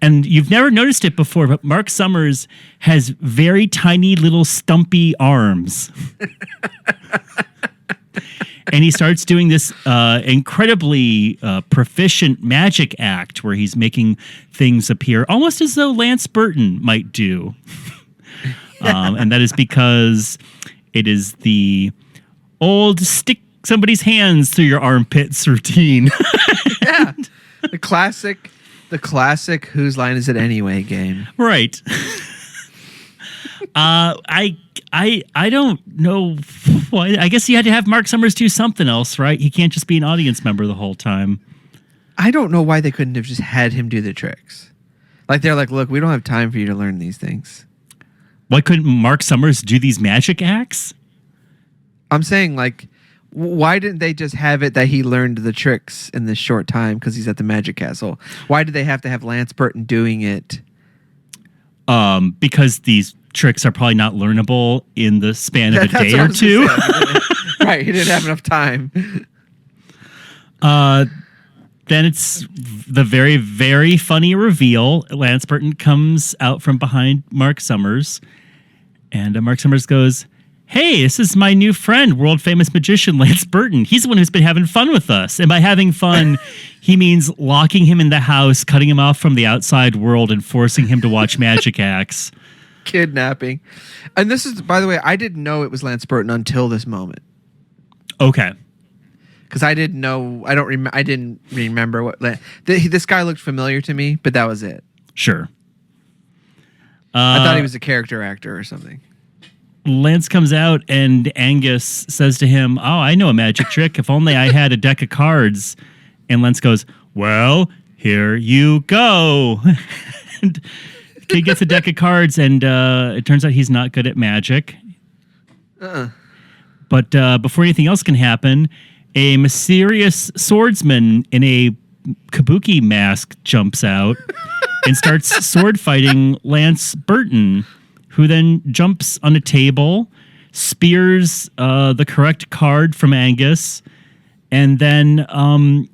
And you've never noticed it before, but Marc Summers has very tiny little stumpy arms. And he starts doing this incredibly proficient magic act where he's making things appear almost as though Lance Burton might do. And that is because it is the old stick somebody's hands through your armpits routine.
Yeah. The classic whose line is it anyway game.
Right. I don't know why. I guess you had to have Marc Summers do something else, right? He can't just be an audience member the whole time.
I don't know why they couldn't have just had him do the tricks. Like they're like, look, we don't have time for you to learn these things.
Why couldn't Marc Summers do these magic acts?
I'm saying, like, why didn't they just have it that he learned the tricks in this short time because he's at the Magic Castle? Why did they have to have Lance Burton doing it?
Because these tricks are probably not learnable in the span of a day or two.
Right, he didn't have enough time.
then it's the very, very funny reveal. Lance Burton comes out from behind Marc Summers, and Marc Summers goes, "Hey, this is my new friend, world famous magician Lance Burton. He's the one who's been having fun with us." And by having fun, he means locking him in the house, cutting him off from the outside world, and forcing him to watch magic acts.
Kidnapping. And this is, by the way, I didn't know it was Lance Burton until this moment.
Okay.
Because I didn't know, I didn't remember what, this guy looked familiar to me, but that was it.
Sure.
I thought he was a character actor or something.
Lance comes out and Angus says to him, "Oh, I know a magic trick. If only I had a deck of cards." And Lance goes, "Well, here you go." And the kid gets a deck of cards, and it turns out he's not good at magic. But before anything else can happen, a mysterious swordsman in a kabuki mask jumps out and starts sword fighting Lance Burton, who then jumps on a table, spears the correct card from Angus, and then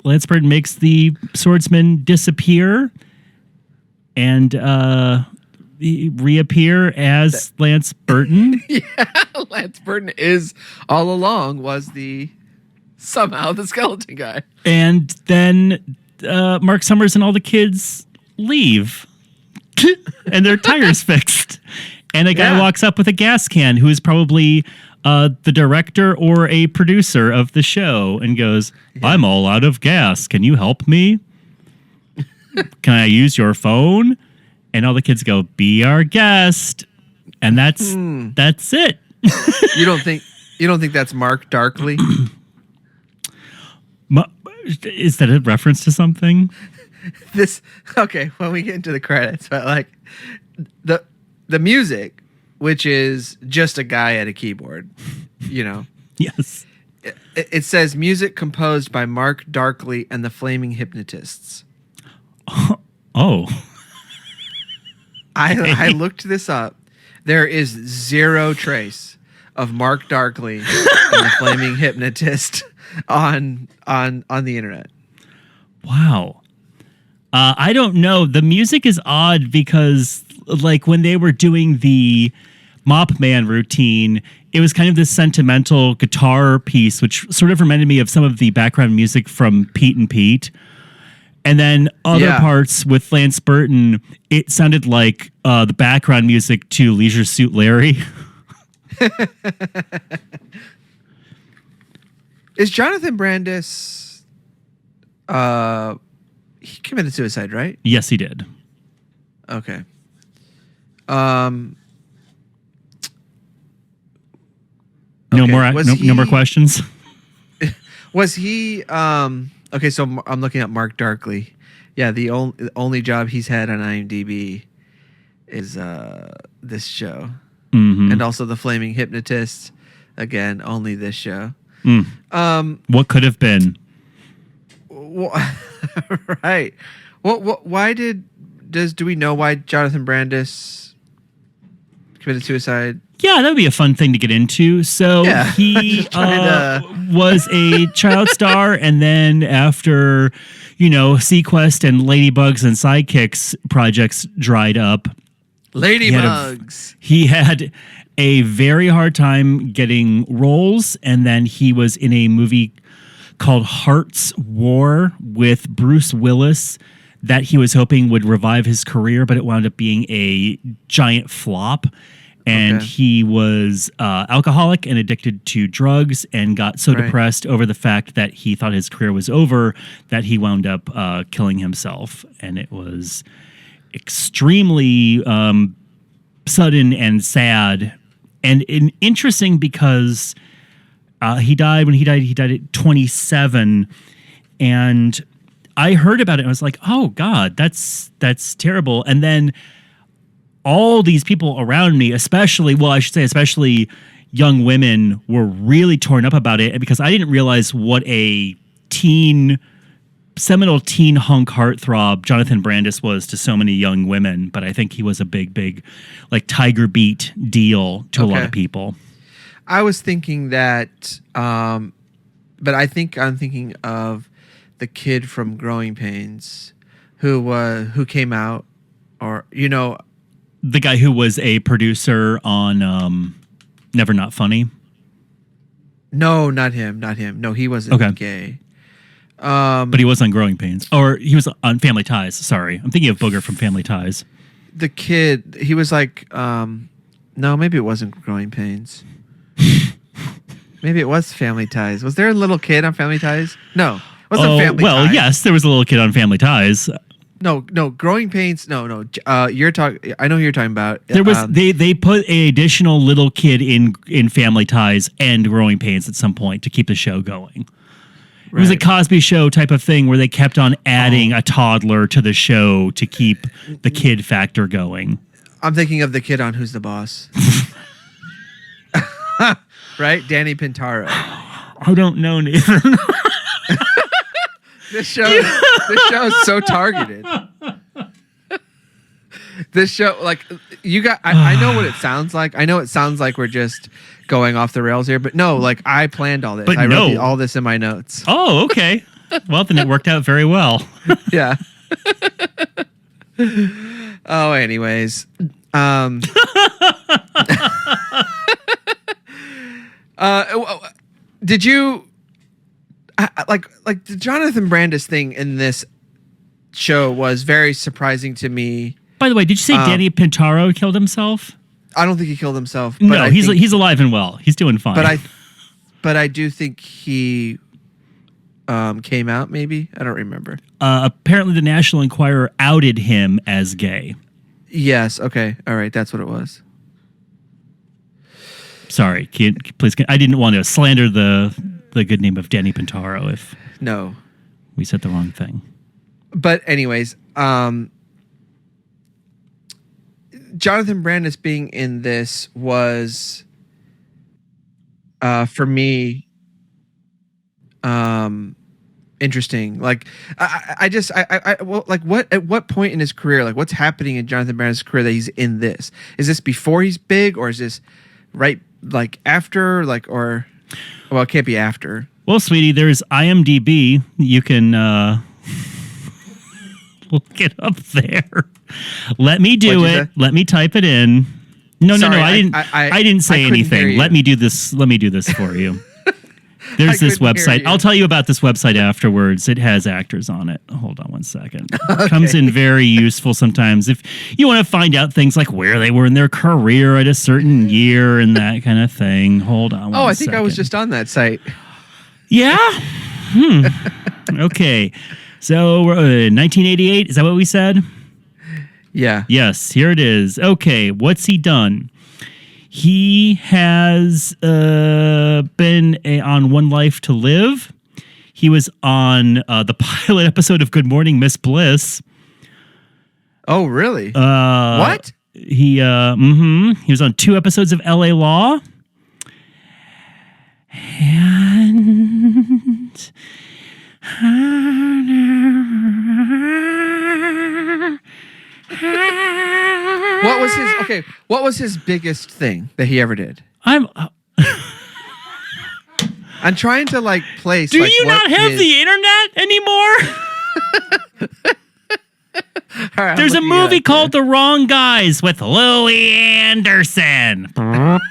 Lance Burton makes the swordsman disappear and reappear as Lance Burton.
Yeah, Lance Burton is all along was somehow the skeleton guy.
And then Marc Summers and all the kids leave and their tires fixed. And a guy walks up with a gas can who is probably the director or a producer of the show and goes, "I'm all out of gas. Can you help me? Can I use your phone?" And all the kids go, "Be our guest." And that's it.
You don't think that's Mark Darkly?
Is that a reference to something?
Okay, when we get into the credits, but like the music, which is just a guy at a keyboard, you know.
Yes.
It says music composed by Mark Darkly and the Flaming Hypnotists.
Oh.
I looked this up. There is zero trace of Mark Darkly and the Flaming Hypnotist on the internet.
Wow. I don't know. The music is odd because, like, when they were doing the Mop Man routine, it was kind of this sentimental guitar piece, which sort of reminded me of some of the background music from Pete and Pete. And then other parts with Lance Burton, it sounded like the background music to Leisure Suit Larry.
Is Jonathan Brandis... he committed suicide, right?
Yes, he did.
Okay.
No more questions.
Was he okay, so I'm looking at Mark Darkly. Yeah, the only job he's had on IMDb is this show.
Mm-hmm.
And also the Flaming Hypnotist. Again, only this show.
What could have been?
Right. Why do we know why Jonathan Brandis committed suicide?
Yeah, that would be a fun thing to get into. So he was a child star, and then after, Sequest and Ladybugs and Sidekicks projects dried up,
Ladybugs.
He had a very hard time getting roles, and then he was in a movie called Heart's War with Bruce Willis that he was hoping would revive his career, but it wound up being a giant flop. And he was alcoholic and addicted to drugs and got so depressed over the fact that he thought his career was over that he wound up killing himself. And it was extremely sudden and sad and interesting because he died at 27. And I heard about it and I was like, oh God, that's terrible. And then all these people around me, especially young women, were really torn up about it because I didn't realize what a seminal teen hunk heartthrob Jonathan Brandis was to so many young women. But I think he was a big, like, Tiger Beat deal to a lot of people.
I was thinking that, but I think I'm thinking of the kid from Growing Pains, who came out, or
the guy who was a producer on Never Not Funny.
No, not him. No, he wasn't gay.
But he was on Growing Pains, or he was on Family Ties. Sorry, I'm thinking of Booger from Family Ties.
The kid, he was like, no, maybe it wasn't Growing Pains. Maybe it was Family Ties. Was there a little kid on Family Ties? No, it wasn't Family Ties.
Yes, there was a little kid on Family Ties.
No, Growing Pains. No. You're talking. I know who you're talking about.
There was they put an additional little kid in Family Ties and Growing Pains at some point to keep the show going. It was a Cosby Show type of thing where they kept on adding a toddler to the show to keep the kid factor going.
I'm thinking of the kid on Who's the Boss. Right? Danny Pintaro.
I don't know, Nathan.
This show is so targeted. This show, like, you got, I know what it sounds like. I know it sounds like we're just going off the rails here, but no, like, I planned all this.
But
I wrote all this in my notes.
Oh, okay. Well, then it worked out very well.
Yeah. Oh, anyways. Did you like the Jonathan Brandis thing in this show was very surprising to me.
By the way, did you say Danny Pintaro killed himself?
I don't think he killed himself. But
No, he's alive and well. He's doing fine.
But I do think he came out. Maybe I don't remember.
Apparently, the National Enquirer outed him as gay.
Yes. Okay. All right. That's what it was.
Sorry. Please. I didn't want to slander the good name of Danny Pintaro if we said the wrong thing.
But anyways, Jonathan Brandis being in this was, for me, interesting. Like, at what point in his career, like, what's happening in Jonathan Brandis' career that he's in this? Is this before he's big, or is this right, like, after, like, or, well, it can't be after.
Well, sweetie, there's IMDb. You can look it up there. Let me do it. Let me type it in. No. I didn't say anything. Let me do this. Let me do this for you. There's this website. I'll tell you about this website afterwards. It has actors on it. Hold on one second. It comes in very useful sometimes if you want to find out things like where they were in their career at a certain year and that kind of thing. Hold on one second.
I think I was just on that site.
Yeah? Okay. So 1988, is that what we said?
Yeah.
Yes, here it is. Okay, what's he done? He has been on One Life to Live. He was on the pilot episode of Good Morning, Miss Bliss.
Oh, really? What?
He was on 2 episodes of LA Law. And
what was his biggest thing that he ever did? I'm trying to like place.
Do you not have the internet anymore?
Right,
there's a movie called The Wrong Guys with Louis Anderson.
Hold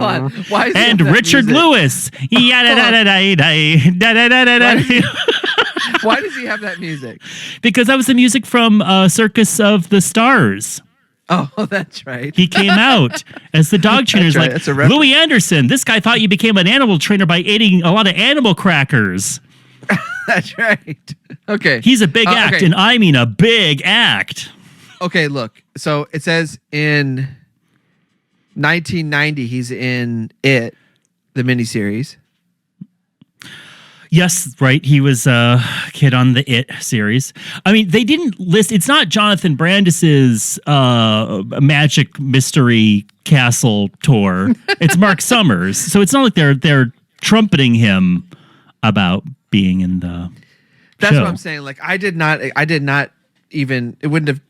on. Why is
and Richard Lewis.
Why does he have that music?
Because that was the music from Circus of the Stars.
Oh, that's right.
He came out as the dog trainer. He's like, Louis Anderson, this guy thought you became an animal trainer by eating a lot of animal crackers.
That's right. Okay.
He's a big act, and I mean a big act.
Okay, look. So it says in 1990, he's in It, the miniseries.
Yes, right. He was a kid on the It series. I mean, they didn't list. It's not Jonathan Brandis's Magic Mystery Castle tour. It's Marc Summers. So it's not like they're trumpeting him about being in the.
That's
show.
what I'm saying. Like, I did not even. It wouldn't have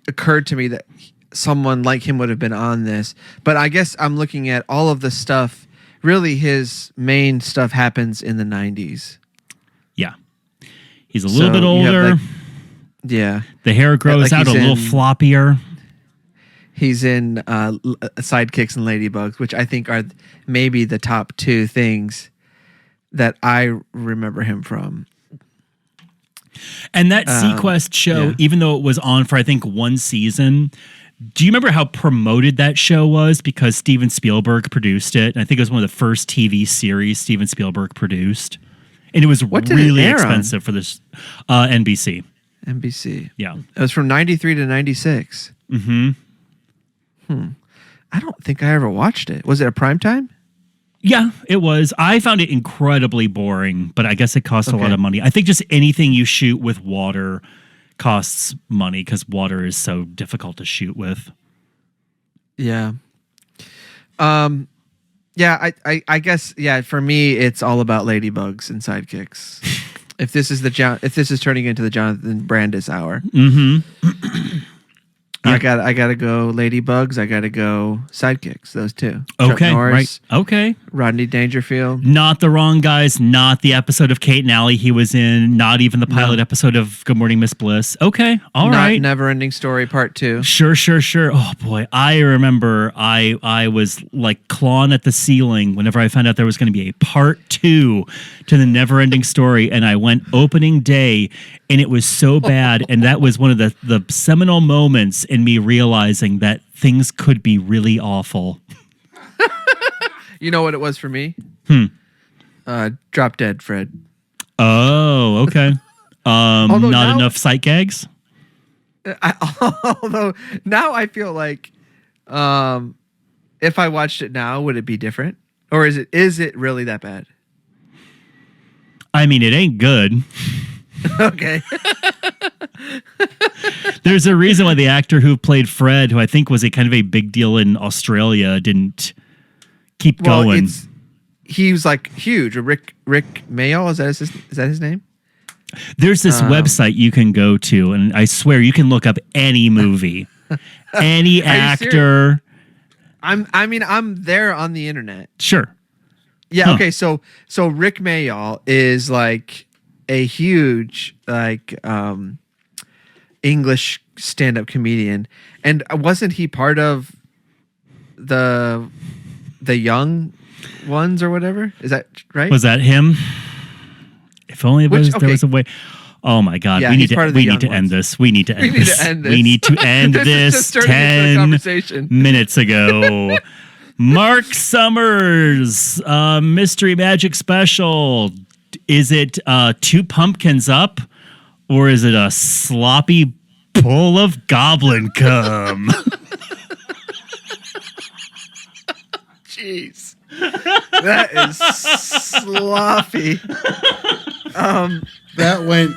occurred to me that someone like him would have been on this. But I guess I'm looking at all of the stuff really his main stuff happens in the 90s.
Yeah. He's a little bit older.
Yeah.
The hair grows out a little floppier.
He's in Sidekicks and Ladybugs, which I think are maybe the top two things that I remember him from.
And that Sequest show, even though it was on for, I think, one season, do you remember how promoted that show was? Because Steven Spielberg produced it. And I think it was one of the first TV series Steven Spielberg produced. And it was really expensive for this NBC.
NBC.
Yeah.
It was from 93 to 96.
Mm-hmm.
I don't think I ever watched it. Was it a primetime?
Yeah, it was. I found it incredibly boring, but I guess it cost a lot of money. I think just anything you shoot with water costs money because water is so difficult to shoot with.
Yeah. Yeah, I guess, for me, it's all about ladybugs and sidekicks. if this is turning into the Jonathan Brandis hour.
Mm-hmm.
I gotta go ladybugs. I gotta go sidekicks. Those two.
Okay,
Chuck Norris,
right. Okay.
Rodney Dangerfield.
Not the wrong guys. Not the episode of Kate and Allie he was in. Not even the pilot episode of Good Morning Miss Bliss. Okay, all right.
Never Ending Story Part 2.
Sure. Oh boy, I remember I was like clawing at the ceiling whenever I found out there was going to be a Part 2 to the Never Ending Story, and I went opening day, and it was so bad, and that was one of the seminal moments in me realizing that things could be really awful.
You know what it was for me? Drop Dead Fred.
Oh, okay. Not enough sight gags?
Although now I feel like if I watched it now, would it be different? Or is it really that bad?
I mean, it ain't good.
Okay.
There's a reason why the actor who played Fred, who I think was a kind of a big deal in Australia, didn't keep going.
He was like huge. Rick Mayall, is that his name?
There's this website you can go to, and I swear you can look up any movie, any actor.
I'm there on the internet.
Sure.
Yeah.
Huh.
Okay. So Rick Mayall is like a huge English stand-up comedian, and wasn't he part of the Young Ones or whatever? Is that right?
Was that him? If only there was a way. Oh my God!
Yeah,
we need to end this. We need to end this. We need to end this 10 minutes ago. Marc Summers, Mystery Magic Special. Is it 2 pumpkins up, or is it a sloppy bowl of goblin cum?
Jeez, that is sloppy.
That went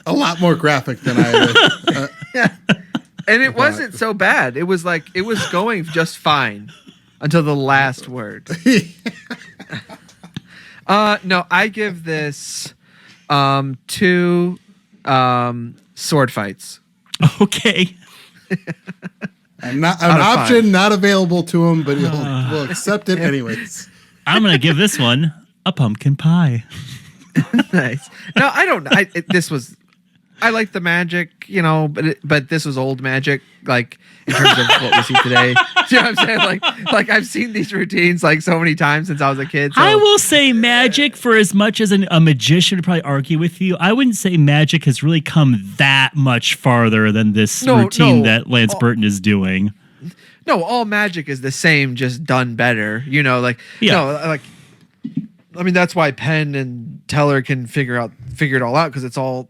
a lot more graphic than I.
Yeah, and it wasn't so bad. It was going just fine until the last word. No, I give this 2 sword fights.
Okay.
An option not available to him, but we'll accept it anyways.
I'm going to give this one a pumpkin pie.
Nice. No, I don't. I like the magic, but this was old magic, like in terms of what we see today. Do you know what I'm saying? Like I've seen these routines like so many times since I was a kid. So.
I will say magic, for as much as a magician would probably argue with you, I wouldn't say magic has really come that much farther than this routine that Lance Burton is doing.
No, all magic is the same, just done better. I mean, that's why Penn and Teller can figure it all out, because it's all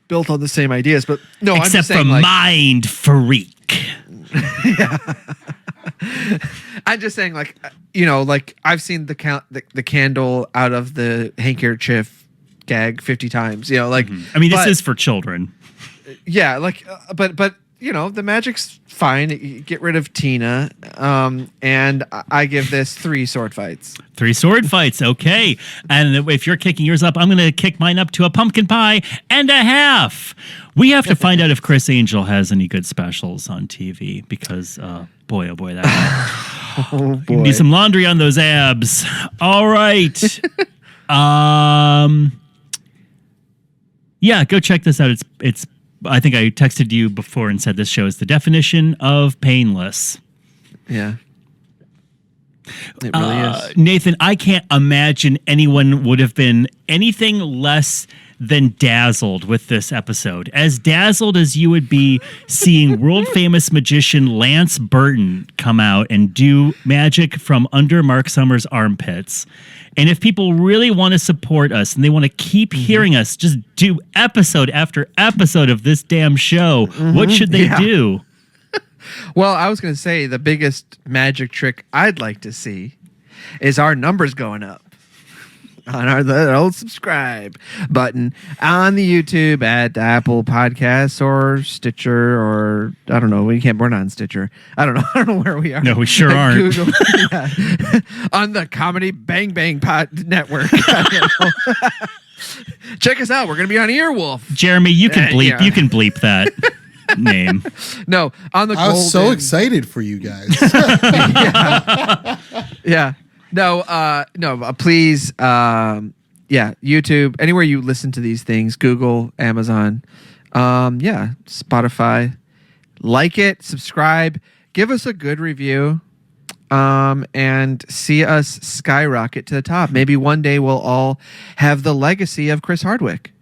built on the same ideas. But no,
except
I'm just saying,
for Mind Freak.
Yeah. I'm just saying, I've seen the candle out of the handkerchief gag 50 times. I mean,
this is for children.
Yeah, but the magic's fine. You get rid of Tina, and I give this 3 sword fights.
3 sword fights, okay. And if you're kicking yours up, I'm going to kick mine up to a pumpkin pie and a half. We have to find out if Chris Angel has any good specials on TV, because boy, that.
Oh boy.
Need some laundry on those abs. All right. Yeah, go check this out. It's. I think I texted you before and said this show is the definition of painless.
Yeah. It really is.
Nathan, I can't imagine anyone would have been anything less than dazzled with this episode. As dazzled as you would be seeing world famous magician Lance Burton come out and do magic from under Marc Summers' armpits. And if people really want to support us and they want to keep hearing us just do episode after episode of this damn show, what should they do?
Well, I was going to say the biggest magic trick I'd like to see is our numbers going up on the old subscribe button on the YouTube at Apple Podcasts or Stitcher, or I don't know. We're not on Stitcher. I don't know where we are.
No, we sure aren't.
Google, on the Comedy Bang Bang Pod Network. I don't know. Check us out. We're going to be on Earwolf.
Jeremy, you can bleep. Yeah. You can bleep that name.
No, on the.
I was so excited for you guys.
Yeah. No, please, YouTube, anywhere you listen to these things, Google, Amazon, Spotify, like it, subscribe, give us a good review, and see us skyrocket to the top. Maybe one day we'll all have the legacy of Chris Hardwick.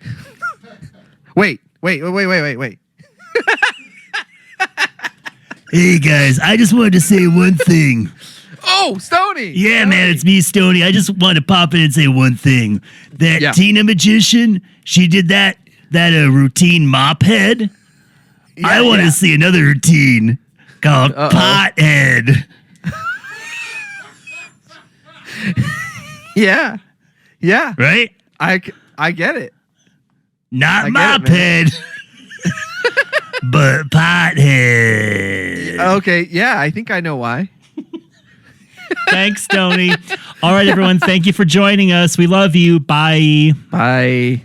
Wait.
Hey guys, I just wanted to say one thing.
Oh, Stoney!
Yeah, man, it's me, Stoney. I just want to pop in and say one thing. That Tina magician, she did that routine mop head.
Yeah,
I want to see another routine called pot head.
Yeah.
Right?
I get it.
Not mop head, but pot head.
Okay, yeah, I think I know why.
Thanks, Stoney. All right, everyone. Thank you for joining us. We love you. Bye.
Bye.